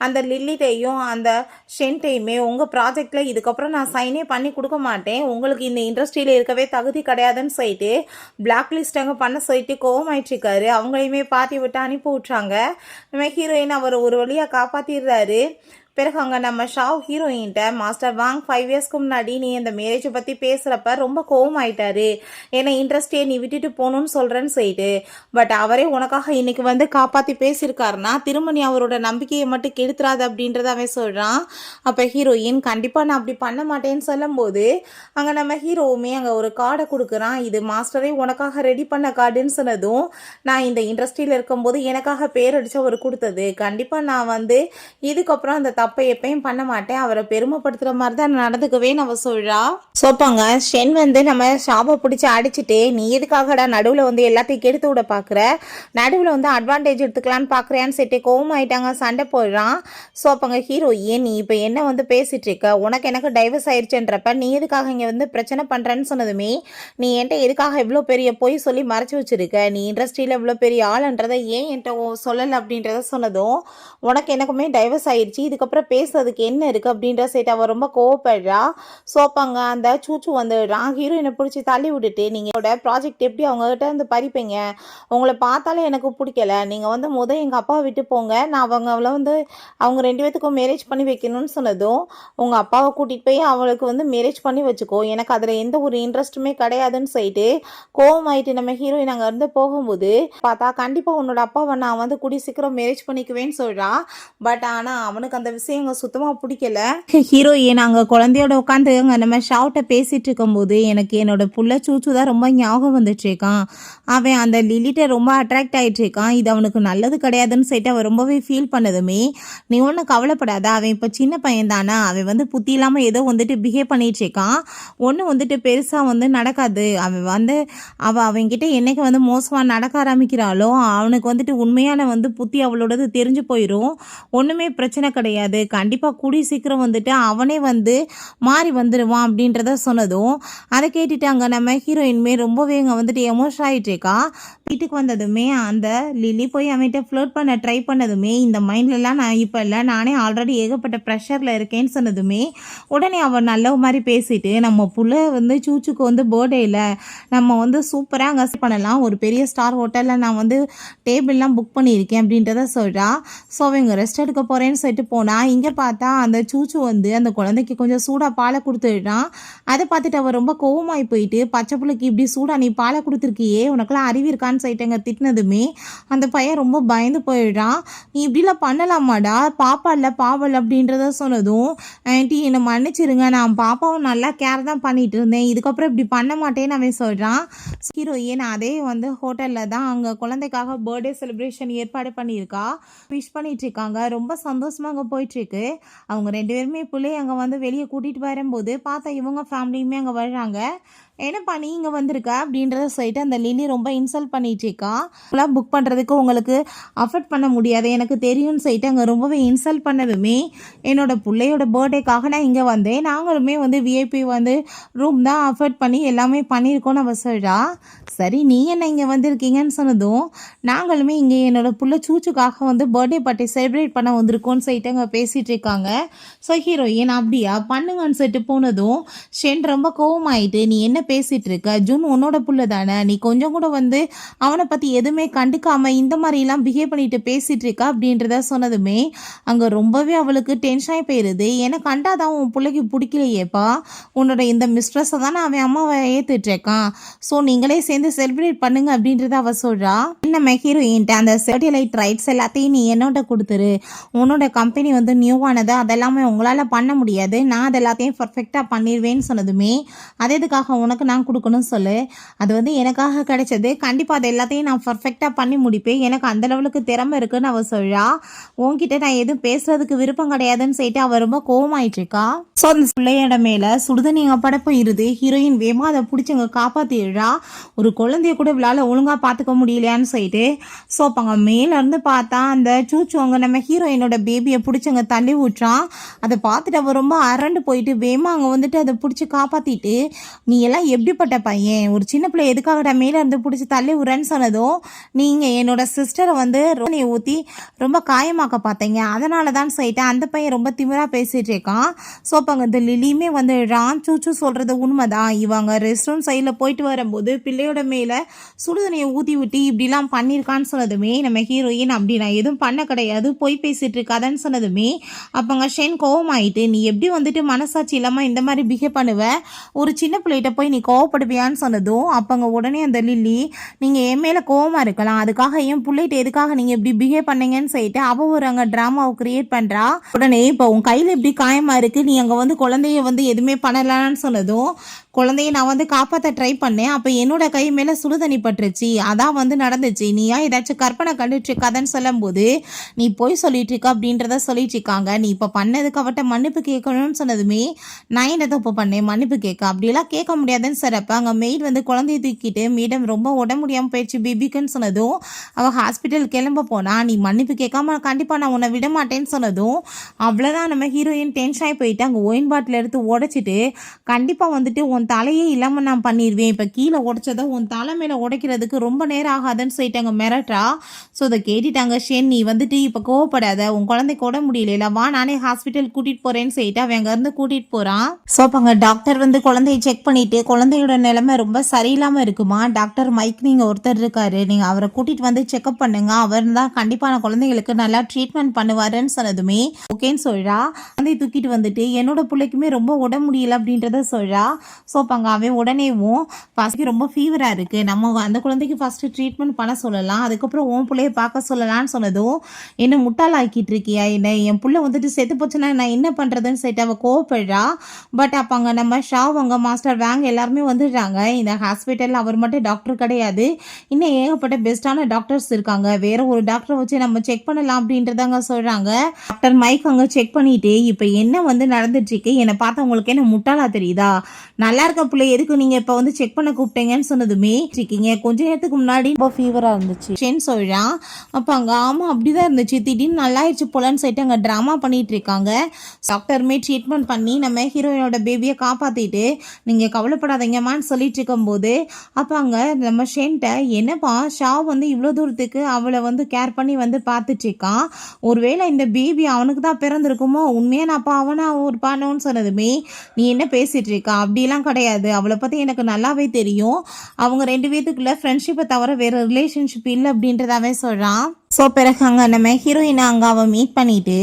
S1: அந்த லில்லிட்டையும் அந்த ஷென்ட்டையுமே உங்கள் ப்ராஜெக்டில் இதுக்கப்புறம் நான் சைனே பண்ணி கொடுக்க மாட்டேன், உங்களுக்கு இந்த இண்டஸ்ட்ரியில் இருக்கவே தகுதி கிடையாதுன்னு சொல்லிட்டு பிளாக் லிஸ்ட் அங்கே பண்ண சொல்லிட்டு கோவமாயிட்ருக்காரு. அவங்களையுமே பார்ட்டி விட்டு அனுப்பி விட்றாங்க. நம்ம ஹீரோயின் அவர் ஒரு வழியாக காப்பாற்றிடுறாரு. பிறகு அங்கே நம்ம ஷாவ் ஹீரோயின்ட்ட மாஸ்டர் வாங் 5 இயர்ஸ்க்கு முன்னாடி நீ இந்த மேரேஜை பற்றி பேசுகிறப்ப ரொம்ப கோவமாயிட்டாரு, என்னை இன்ட்ரெஸ்டே நீ விட்டுட்டு போகணுன்னு சொல்கிறேன்னு சொல்லிட்டு, பட் அவரே உனக்காக இன்னைக்கு காப்பாற்றி பேசியிருக்காருன்னா திரும்ப நீ அவரோட நம்பிக்கையை மட்டும் கெடுத்துறாது அப்படின்றத அவன் சொல்கிறான். அப்போ ஹீரோயின் கண்டிப்பாக நான் அப்படி பண்ண மாட்டேன்னு சொல்லும்போது அங்கே நம்ம ஹீரோவுமே அங்கே ஒரு கார்டை கொடுக்குறான். இது மாஸ்டரே உனக்காக ரெடி பண்ண கார்டுன்னு சொன்னதும் நான் இந்த இண்டஸ்ட்ரியில் இருக்கும்போது எனக்காக பேர் அடித்து அவர் கொடுத்தது, கண்டிப்பாக நான் இதுக்கப்புறம் அந்த தப்பை எப்பயும் பண்ண மாட்டேன், அவரை பெருமைப்படுத்துற மாதிரி தான் நடந்துக்கவேன்னு அவ சொல்றா. சோப்பாங்க ஷென் நம்ம ஷாபை பிடிச்சி அடிச்சுட்டு நீ எதுக்காகடா நடுவில் எல்லாத்தையும் கெடுத்து விட பார்க்குற, நடுவில் அட்வான்டேஜ் எடுத்துக்கலான்னு பார்க்குறியான்னு சொல்லிட்டு கோவமாயிட்டாங்க, சண்டை போடுறான். ஸோ அப்போங்க ஹீரோயின் நீ இப்போ என்ன பேசிட்டு இருக்க, உனக்கு எனக்கு டைவர்ஸ் ஆயிடுச்சுன்றப்ப நீ எதுக்காக இங்கே பிரச்சனை பண்ணுறேன்னு சொன்னதுமே நீ என்கிட்ட எதுக்காக இவ்வளோ பெரிய பொய் சொல்லி மறைச்சி வச்சிருக்க, நீ இண்டஸ்ட்ரியில் இவ்வளோ பெரிய ஆளுன்றதை ஏன் என்கிட்ட சொல்லலை அப்படின்றத சொன்னதும் உனக்கு எனக்குமே டைவர்ஸ் ஆயிடுச்சு, இதுக்கப்புறம் பேசுறதுக்கு என்ன இருக்குது அப்படின்ற சைட் அவள் ரொம்ப கோவப்படுறா. சோப்பாங்க அந்த சூச்சு வந்துடுறான். ஹீரோயினை பிடிச்சி தள்ளி விட்டுட்டு நீங்களோட ப்ராஜெக்ட் எப்படி அவங்ககிட்ட பறிப்பீங்க, உங்களை பார்த்தாலே எனக்கு பிடிக்கல, நீங்கள் முதல் எங்கள் அப்பாவை விட்டு போங்க, நான் அவங்கள அவங்க 2 பேத்துக்கும் மேரேஜ் பண்ணி வைக்கணும்னு சொன்னதும் உங்கள் அப்பாவை கூட்டிகிட்டு போய் அவளுக்கு மேரேஜ் பண்ணி வச்சுக்கோ, எனக்கு அதில் எந்த ஒரு இன்ட்ரெஸ்ட்டுமே கிடையாதுன்னு சொல்லிட்டு கோவமாயிட்டு நம்ம ஹீரோயின் அங்கேருந்து போகும்போது பார்த்தா கண்டிப்பாக உன்னோட அப்பாவை நான் கூடி சீக்கிரம் மேரேஜ் பண்ணிக்குவேன்னு சொல்கிறான். பட் ஆனால் அவனுக்கு அந்த விஷயம் சுத்தமாக பிடிக்கல. ஹீரோயின் அங்கே குழந்தையோட உட்காந்து அங்கே நம்ம ஷாவ்ட்ட பேசிட்டு இருக்கும்போது எனக்கு என்னோட புள்ள சூச்சு தான் ரொம்ப ஞாபகம் வந்துட்டு இருக்கான், அவன் அந்த லிலிட்ட ரொம்ப அட்ராக்ட் ஆகிட்டு இருக்கான், இது அவனுக்கு நல்லது கிடையாதுன்னு சொல்லிட்டு அவன் ரொம்பவே ஃபீல் பண்ணதுமே நீ ஒன்றும் கவலைப்படாத, அவன் இப்போ சின்ன பையன் தானே, அவன் புத்தி இல்லாமல் ஏதோ பிஹேவ் பண்ணிட்டு இருக்கான், ஒன்றும் பெருசாக நடக்காது, அவன் அவன்கிட்ட என்னைக்கு மோசமாக நடக்க ஆரம்பிக்கிறாளோ அவனுக்கு உண்மையான புத்தி அவளோடது தெரிஞ்சு போயிடும், ஒன்றுமே பிரச்சனை கிடையாது, கிடையாது, கண்டிப்பாக கூடிய சீக்கிரம் வந்துட்டு அவனே வந்து மாறி வந்துடுவான் அப்படின்றத சொன்னதும் அதை கேட்டுட்டு அங்கே நம்ம ஹீரோயின்மே ரொம்பவே அங்கே வந்துட்டு எமோஷன் ஆகிட்டு இருக்கா. வீட்டுக்கு வந்ததுமே அந்த லில்லி போய் அவன்கிட்ட ஃப்ளோட் பண்ண ட்ரை பண்ணதுமே இந்த மைண்ட்லலாம் நான் இப்போ இல்லை, நானே ஆல்ரெடி ஏகப்பட்ட ப்ரெஷரில் இருக்கேன்னு சொன்னதுமே உடனே அவன் நல்ல மாதிரி பேசிட்டு நம்ம புள்ள வந்து சூச்சுக்கு வந்து பர்த்டேயில் நம்ம வந்து சூப்பராக அங்கே பண்ணலாம், ஒரு பெரிய ஸ்டார் ஹோட்டலில் நான் வந்து டேபிள்லாம் புக் பண்ணியிருக்கேன் அப்படின்றத சொல்கிறா. ஸோ அவங்க ரெஸ்ட் எடுக்க போகிறேன்னு சொல்லிட்டு போனால் இங்கே பார்த்தா அந்த சூச்சு வந்து அந்த குழந்தைக்கு கொஞ்சம் சூடாக பாலை கொடுத்துட்டான். அதை பார்த்துட்டு அவள் ரொம்ப கோவமாகி போயிட்டு பச்சை பிள்ளைக்கு இப்படி சூடாக நீ பாலை கொடுத்துருக்கியே, உனக்கெல்லாம் அறிவு இருக்கான்னு சொல்லிட்டு அங்கே திட்டினதுமே அந்த பையன் ரொம்ப பயந்து போயிடுறான். நீ இப்படிலாம் பண்ணலாமாடா, பாப்பா இல்லை பாவல் அப்படின்றத சொன்னதும் ஆன்ட்டி என்னை மன்னிச்சிருங்க, நான் பாப்பாவும் நல்லா கேர் தான் பண்ணிட்டு இருந்தேன், இதுக்கப்புறம் இப்படி பண்ண மாட்டேன்னு அவன் சொல்கிறான். ஹீரோயின் அதே வந்து ஹோட்டலில் தான் அங்கே குழந்தைக்காக பர்த்டே செலிப்ரேஷன் ஏற்பாடு பண்ணியிருக்கா. விஷ் பண்ணிட்டு இருக்காங்க, ரொம்ப சந்தோஷமாக அங்கே போயிட்டுருக்கு. அவங்க 2 பேருமே பிள்ளைய அங்கே வந்து வெளியே கூட்டிகிட்டு வரும்போது பார்த்தா இவங்க ஃபேமிலியுமே அங்கே வர்றாங்க. என்னப்பா நீ இங்கே வந்திருக்க அப்படின்றத சொல்லிட்டு அந்த லில்லி ரொம்ப இன்சல்ட் பண்ணிட்டு இருக்கா. புக் பண்ணுறதுக்கு உங்களுக்கு அஃபோர்ட் பண்ண முடியாது எனக்கு தெரியும்னு சொல்லிட்டு அங்கே ரொம்பவே இன்சல்ட் பண்ணதுமே என்னோட பிள்ளையோட பர்த்டேக்காக நான் இங்கே வந்தேன், நாங்களுமே வந்து விஐபி வந்து ரூம் தான் அஃபோர்ட் பண்ணி எல்லாமே பண்ணியிருக்கோன்னு அவ சொல்கிறா. சரி நீ என்ன இங்கே வந்திருக்கீங்கன்னு சொன்னதும் நாங்களுமே இங்கே என்னோட புள்ள சூச்சுக்காக வந்து பர்த்டே பார்ட்டி செலிப்ரேட் பண்ண வந்திருக்கோன்னு சொல்லிட்டு அங்கே பேசிகிட்டு இருக்காங்க. ஸோ ஹீரோயின் அப்படியா பண்ணுங்கன்னு சொல்லிட்டு போனதும் ஷென் ரொம்ப கோவமாயிட்டு நீ என்ன பேசிகிட்டு இருக்க, ஜூன் உன்னோட புள்ள தானே, நீ கொஞ்சம் கூட வந்து அவனை பற்றி எதுவுமே கண்டுக்காமல் இந்த மாதிரிலாம் பிஹேவ் பண்ணிட்டு பேசிகிட்டு இருக்கா அப்படின்றத சொன்னதுமே அங்கே ரொம்பவே அவளுக்கு டென்ஷன் ஆகி போயிடுது. எனக்கு கண்டாதான் உன் பிள்ளைக்கு பிடிக்கலையேப்பா, உன்னோட இந்த மிஸ்ட்ரெஸ்ஸை தானே அவன் அம்மாவை ஏற்றுட்ருக்கான், ஸோ நீங்களே சேர்ந்து செலிப்ரேட் பண்ணுங்க அப்படின்றத அவள் சொல்கிறா. நம்ம ஹீரோயின்ட்ட அந்த சேட்டலைட் ரைட்ஸ் எல்லாத்தையும் நீ என்னோட கொடுத்துரு, உன்னோட கம்பெனி வந்து நியூவானது, அதெல்லாமே உங்களால் பண்ண முடியாது, நான் அது எல்லாத்தையும் பர்ஃபெக்டாக பண்ணிடுவேன்னு சொன்னதுமே அது எதுக்காக உனக்கு நான் கொடுக்கணும்னு சொல்லு, அது வந்து எனக்காக கிடைச்சது, கண்டிப்பாக அது எல்லாத்தையும் நான் பர்ஃபெக்டாக பண்ணி முடிப்பேன், எனக்கு அந்த லெவலுக்கு திறமை இருக்குன்னு அவள் சொல்கிறா. உன்கிட்ட நான் எதுவும் பேசுறதுக்கு விருப்பம் கிடையாதுன்னு சொல்லிட்டு அவள் ரொம்ப கோவமாயிட்டு இருக்கா. ஸோ அந்த பிள்ளையோட மேலே சுடுதண்ணி அங்கே படப்பு இருது. ஹீரோயின் வேமா அதை பிடிச்சவங்க காப்பாற்றிடுறா. ஒரு குழந்தைய கூட இவளால் ஒழுங்காக பார்த்துக்க முடியலையான்னு சொல்லிட்டு ஸோ அப்போ அங்கே மேலேருந்து பார்த்தா அந்த சூச்சுவங்க நம்ம ஹீரோயினோட பேபியை பிடிச்சவங்க தள்ளி விட்டுறான். அதை பார்த்துட்டு அவள் ரொம்ப அரண்டு போயிட்டு வேமா அங்கே வந்துட்டு அதை பிடிச்சி காப்பாற்றிட்டு நீ எல்லாம் எப்படிப்பட்ட பையன், ஒரு சின்ன பிள்ளை எதுக்காகடா மேலே இருந்து பிடிச்சி தள்ளி விடுறேன்னு சொன்னதும் நீங்கள் என்னோட சிஸ்டரை வந்து நீ ஊற்றி ரொம்ப காயமாக்க பார்த்தீங்க, அதனால தான் சொல்லிட்டு அந்த பையன் ரொம்ப திமிராக பேசிகிட்டு இருக்கான். ஸோ அப்போ அங்கே இந்த லிலியுமே வந்து சூச்சு சொல்கிறது உண்மைதான், இவங்க ரெஸ்ட் ரூம் சைடில் போயிட்டு வரும்போது பிள்ளையோட மேலே சுடுதண்ணியை ஊற்றி விட்டு இப்படிலாம் பண்ணியிருக்கான்னு சொன்னதுமே நம்ம ஹீரோயின் அப்படி நான் எதுவும் பண்ண கிடையாது போய் பேசிகிட்டு இருக்காதன்னு சொன்னதுமே அப்போங்க ஷென் கோவமாயிட்டு நீ எப்படி வந்துட்டு மனசாட்சி இல்லாமல் இந்த மாதிரி பிஹேவ் பண்ணுவ, ஒரு சின்ன பிள்ளைகிட்ட போய் நீ கோவப்படுவியான்னு சொன்னதும் அப்போங்க உடனே அந்த லில்லி நீங்கள் என் மேலே கோவமாக இருக்கலாம், அதுக்காக என் பிள்ளைகிட்ட எதுக்காக நீங்கள் இப்படி பிஹேவ் பண்ணீங்கன்னு சொல்லிட்டு அவள் ஒரு அங்கே ட்ராமாவை கிரியேட் பண்ணுறா. உடனே இப்போ உன் கையில் இப்படி காயமாக இருக்குது, நீ அங்கே வந்து குழந்தைய வந்து எதுவுமே பண்ணலான்னு சொன்னதும் குழந்தைய நான் வந்து காப்பாற்ற ட்ரை பண்ணேன், அப்போ என்னோட கை மேலே சுடுதண்ணி பட்டுருச்சு, அதான் வந்து நடந்துச்சு, நீயா ஏதாச்சும் கற்பனை கண்டுட்டு இருக்காதன்னு சொல்லும் போது நீ போய் சொல்லிட்டு இருக்க அப்படின்றத சொல்லிட்டு இருக்காங்க. நீ இப்போ பண்ணதுக்கு அவட்ட மன்னிப்பு கேட்கணும்னு சொன்னதுமே நான் என்ன தப்பு பண்ணேன் மன்னிப்பு கேட்க, அப்படியெல்லாம் கேட்க முடியாதுன்னு சிறப்ப அங்கே மெய்ட் வந்து குழந்தைய தூக்கிட்டு மேடம் ரொம்ப உடம்பு முடியாமல் போயிடுச்சு பேபிக்குன்னு சொன்னதும் அவள் ஹாஸ்பிட்டல் கிளம்ப போனா, நீ மன்னிப்பு கேட்காம கண்டிப்பாக நான் உன்னை விட மாட்டேன்னு சொன்னதும் அவ்வளோதான் நம்ம ஹீரோயின் டென்ஷன் ஆகி போயிட்டு அங்கே ஒயின் பாட்டில் எடுத்து உடைச்சிட்டு கண்டிப்பாக வந்துட்டு உன் தலையே இல்லாமல் நான் பண்ணிடுவேன், இப்போ கீழே உடைச்சதை உன் தலை மேலே உடைக்கிறதுக்கு ரொம்ப நேரம் ஆகாதுன்னு சொல்லிட்டு அங்கே மிரட்டா. ஸோ அதை கேட்டுட்டாங்க ஷென் நீ வந்துட்டு இப்போ கோவப்படாத, உன் குழந்தைக்கு உட முடியல, வா நானே ஹாஸ்பிட்டல் கூட்டிகிட்டு போகிறேன்னு சொல்லிட்டு அவன் அங்கேருந்து கூட்டிகிட்டு போகிறான். ஸோ அப்போ அங்கே டாக்டர் வந்து குழந்தைய செக் பண்ணிவிட்டு குழந்தையோட நிலைமை ரொம்ப சரியில்லாமல் இருக்குமா, டாக்டர் மைக் நீங்கள் ஒருத்தர் இருக்காரு, நீங்கள் அவரை கூட்டிகிட்டு வந்து செக்அப் பண்ணுங்க, அவர் தான் கண்டிப்பான குழந்தைகளுக்கு நல்லா ட்ரீட்மெண்ட் பண்ணுவாருன்னு சொன்னதுமே ஓகேன்னு சொல்கிறா. குழந்தைய தூக்கிட்டு வந்துட்டு என்னோட பிள்ளைக்குமே ரொம்ப உட முடியல அப்படின்றத சொல்கிறா. ஸோ அப்போ அங்கே அவன் உடனேவும் ஃபஸ்ட்டு ரொம்ப ஃபீவராக இருக்குது, நம்ம அந்த குழந்தைக்கு ஃபஸ்ட்டு ட்ரீட்மெண்ட் பண்ண சொல்லலாம், அதுக்கப்புறம் உன் பிள்ளைய பார்க்க சொல்லலான்னு சொன்னதும் என்ன முட்டாள் ஆக்கிட்டு இருக்கியா, என்ன என் பிள்ளை வந்துட்டு செத்து போச்சுன்னா நான் என்ன பண்ணுறதுன்னு சொல்லிட்டு அவள் கோவப்படுறா. பட் அப்போ அங்கே நம்ம ஷாவங்க மாஸ்டர் வேங் எல்லாரும் எல்லாருமே வந்துடுறாங்க. இந்த ஹாஸ்பிட்டலில் அவர் மட்டும் டாக்டர் கிடையாது, இன்னும் ஏகப்பட்ட பெஸ்ட்டான டாக்டர்ஸ் இருக்காங்க. வேற ஒரு டாக்டரை வச்சு நம்ம செக் பண்ணலாம் அப்படின்றதாங்க சொல்கிறாங்க. டாக்டர் மைக் அங்கே செக் பண்ணிட்டு, இப்போ என்ன வந்து நடந்துட்டுருக்கு, என்னை பார்த்தா உங்களுக்கு என்ன முட்டாளா தெரியுதா, நல்லா இருக்க பிள்ளை எதுக்கு நீங்கள் இப்போ வந்து செக் பண்ண கூப்பிட்டீங்கன்னு சொன்னதுமே இருக்கீங்க, கொஞ்ச நேரத்துக்கு முன்னாடி ரொம்ப ஃபீவராக இருந்துச்சு சொல்கிறான். அப்போ அங்கே ஆமாம் அப்படிதான் இருந்துச்சு, திடீர்னு நல்லாயிடுச்சு போலன்னு சொல்லிட்டு அங்கே ட்ராமா பண்ணிட்டு இருக்காங்க. டாக்டருமே ட்ரீட்மெண்ட் பண்ணி நம்ம ஹீரோயினோட பேபியை காப்பாற்றிட்டு நீங்கள் கவலைப்படாதீங்கம்மான்னு சொல்லிட்டு இருக்கும்போது அப்போ அங்கே நம்ம ஷென்ட்ட என்னப்பா ஷாவ் வந்து இவ்வளோ தூரத்துக்கு அவளை வந்து கேர் பண்ணி வந்து பார்த்துட்டு இருக்கான், ஒருவேளை இந்த பேபி அவனுக்கு தான் பிறந்திருக்குமோ, உண்மையாக நான் அப்போ அவனை ஒரு பண்ணோன்னு சொன்னதுமே நீ என்ன பேசிகிட்டு இருக்கா, அப்படிலாம் கிடையாது, அவளை பற்றி எனக்கு நல்லாவே தெரியும், அவங்க 2 பேத்துக்குள்ள ஃப்ரெண்ட்ஷிப்பை தவிர வேறு ரிலேஷன்ஷிப் இல்லை அப்படின்றதாவே சொல்கிறான். ஸோ பிறகு அங்கே நம்ம ஹீரோயினை அங்கே அவன் மீட் பண்ணிவிட்டு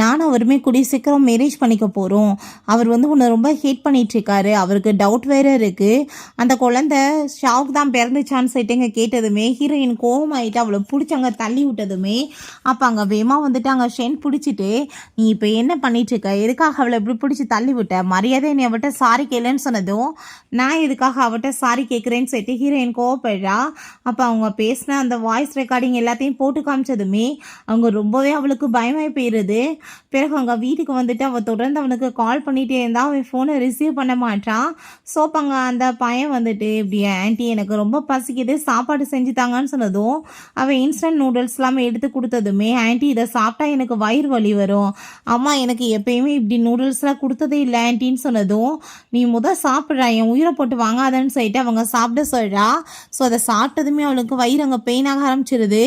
S1: நானும் அவருமே கூடிய சீக்கிரம் மேரேஜ் பண்ணிக்க போகிறோம், அவர் வந்து உன்னை ரொம்ப ஹேட் பண்ணிகிட்ருக்காரு, அவருக்கு டவுட் வேறு இருக்குது, அந்த குழந்தை ஷாவுக்கு தான் பிறந்துச்சான்னு சொல்லிட்டு கேட்டதுமே ஹீரோயின் கோவம் ஆகிட்டு அவளை பிடிச்சாங்க தள்ளி விட்டதுமே அப்போ அங்கே வேமா வந்துட்டு அங்கே ஷென் பிடிச்சிட்டு நீ இப்போ என்ன பண்ணிகிட்ருக்க, எதுக்காக அவளை இப்படி பிடிச்சி தள்ளி விட்ட, மரியாதை நீ அவட்ட சாரி கேளுன்னு சொன்னதும் நான் எதுக்காக அவட்ட சாரி கேட்குறேன்னு சொல்லிட்டு ஹீரோயின் கோவப்படுறா. அப்போ அவங்க பேசின அந்த வாய்ஸ் ரெக்கார்டிங் எல்லாத்தையும் போட்டு காமிச்சதுமே அவங்க ரொம்பவே அவளுக்கு பயமாகி போயிடுது. பிறகு அவங்க வீட்டுக்கு வந்துட்டு அவள் தொடர்ந்து அவனுக்கு கால் பண்ணிகிட்டே இருந்தால் அவன் ஃபோனை ரிசீவ் பண்ண மாட்டான். ஸோ அப்போ அங்கே அந்த பையன் வந்துட்டு இப்படி ஆன்ட்டி எனக்கு ரொம்ப பசிக்குது சாப்பாடு செஞ்சு தாங்கன்னு சொன்னதும் அவன் இன்ஸ்டன்ட் நூடுல்ஸ் எல்லாமே எடுத்து கொடுத்ததுமே ஆன்ட்டி இதை சாப்பிட்டா எனக்கு வயிறு வலி வரும், அம்மா எனக்கு எப்பயுமே இப்படி நூடுல்ஸ்லாம் கொடுத்ததே இல்லை ஆன்ட்டின்னு சொன்னதும் நீ சாப்பிட்றா என் உயிரை போட்டு வாங்காதன்னு சொல்லிட்டு அவங்க சாப்பிட சொல்கிறா. ஸோ அதை சாப்பிட்டதுமே அவளுக்கு வயிறு அங்கே பெயினாக ஆரம்பிச்சிருது.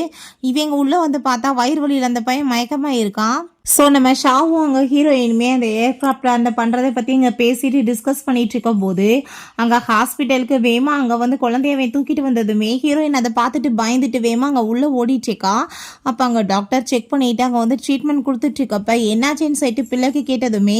S1: இவங்க உள்ளே வந்து பார்த்தா வயிறு வலியில் அந்த பையன் மயக்கமாக இருக்கான். ஸோ நம்ம ஷாவும் அங்கே ஹீரோயினுமே அந்த ஏர்க்ராஃப்டில் அந்த பண்ணுறதை பற்றி இங்கே பேசிட்டு டிஸ்கஸ் பண்ணிகிட்டு இருக்கும் போது அங்கே ஹாஸ்பிட்டலுக்கு வேமா அங்கே வந்து குழந்தையவை தூக்கிட்டு வந்ததுமே ஹீரோயின் அதை பார்த்துட்டு பயந்துட்டு வேமா அங்கே உள்ளே ஓடிட்டுருக்கா. அப்போ அங்கே டாக்டர் செக் பண்ணிவிட்டு அங்கே வந்து ட்ரீட்மெண்ட் கொடுத்துட்ருக்கப்ப என்னாச்சுன்னு சொல்லிட்டு பிள்ளைக்கு கேட்டதுமே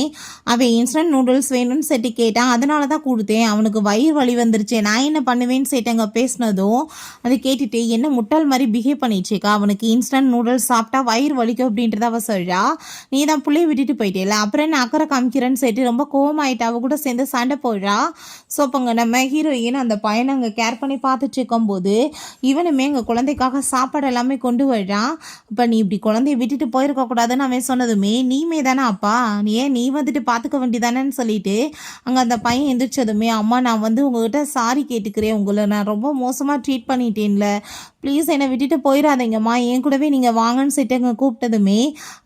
S1: அவன் இன்ஸ்டன்ட் நூடுல்ஸ் வேணும்னு சொல்லிட்டு கேட்டான், அதனால தான் கொடுத்தேன், அவனுக்கு வயிறு வலி வந்துருச்சு, நான் என்ன பண்ணுவேன்னு சொல்லிட்டு அங்கே பேசினதும் அதை கேட்டுட்டு என்ன முட்டாள் மாதிரி பிஹேவ் பண்ணிட்டுருக்கா, அவனுக்கு இன்ஸ்டன்ட் நூடுல்ஸ் சாப்பிட்டா வயிறு வலிக்கும் அப்படின்றத அவ சொல்கிறா. நீ தான் பிள்ளைய விட்டுட்டு போயிட்டேல அப்புறம் என்ன அக்கறை காமிக்கிறேன்னு சொல்லிட்டு ரொம்ப கோவமாயிட்டு அவ கூட சேர்ந்து சண்டை போடுறா. ஸோ அப்போங்க நம்ம ஹீரோயின் அந்த பையனை அங்கே கேர் பண்ணி பார்த்துட்டு இருக்கும்போது இவனுமே எங்கள் குழந்தைக்காக சாப்பாடு எல்லாமே கொண்டு வர்றான். இப்போ நீ இப்படி குழந்தைய விட்டுட்டு போயிருக்கக்கூடாதுன்னு அவன் சொன்னதுமே நீமே தானே அப்பா, ஏன் நீ வந்துட்டு பார்த்துக்க வேண்டியதானேன்னு சொல்லிட்டு அங்கே அந்த பையன் எந்திரிச்சதுமே அம்மா நான் வந்து உங்ககிட்ட சாரி கேட்டுக்கிறேன், உங்களை நான் ரொம்ப மோசமாக ட்ரீட் பண்ணிட்டேன்ல, ப்ளீஸ் என்னை விட்டுட்டு போயிடாதீங்கம்மா, என் கூடவே நீங்கள் வாங்கன்னு சொல்லிட்டு அங்கே கூப்பிட்டதுமே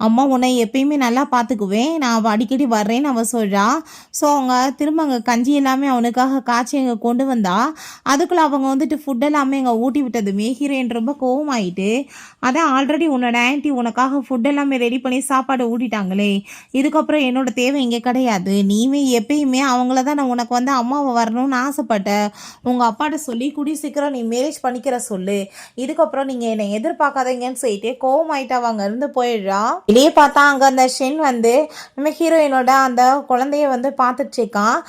S1: அம்மா உன்னை எப்பயுமே நல்லா பார்த்துக்குவேன், நான் அடிக்கடி வர்றேன்னு அவள் சொல்கிறா. ஸோ அவங்க திரும்ப அங்கே கஞ்சி எல்லாமே அவனுக்காக காய்ச்சி அங்கே கொண்டு வந்தா. அதுக்குள்ளே அவங்க வந்துட்டு ஃபுட் எல்லாமே அங்கே ஊட்டி விட்டதுமே ஹீரோயின் ரொம்ப கோவமாயிட்டு அதான் ஆல்ரெடி உன்னோட ஆன்ட்டி உனக்காக ஃபுட் எல்லாமே ரெடி பண்ணி சாப்பாடு ஊட்டிட்டாங்களே, இதுக்கப்புறம் என்னோட தேவை இங்கே கிடையாது, நீவே எப்பயுமே அவங்கள தான் நான் உனக்கு வந்து அம்மாவை வரணும்னு ஆசைப்பட்டேன், உங்கள் அப்பாட்ட சொல்லி கூடி சீக்கிரம் நீ மேரேஜ் பண்ணிக்கிற சொல்லு, இதுக்கப்புறம் நீங்கள் என்னை எதிர்பார்க்காதீங்கன்னு சொல்லிட்டு கோவமாயிட்டு அவங்க இருந்து போயிடுறா. வெளியே பார்த்தா அங்கே அந்த ஷென் வந்து நம்ம ஹீரோயினோட அந்த குழந்தைய வந்து பார்த்துட்டு இருக்கான்.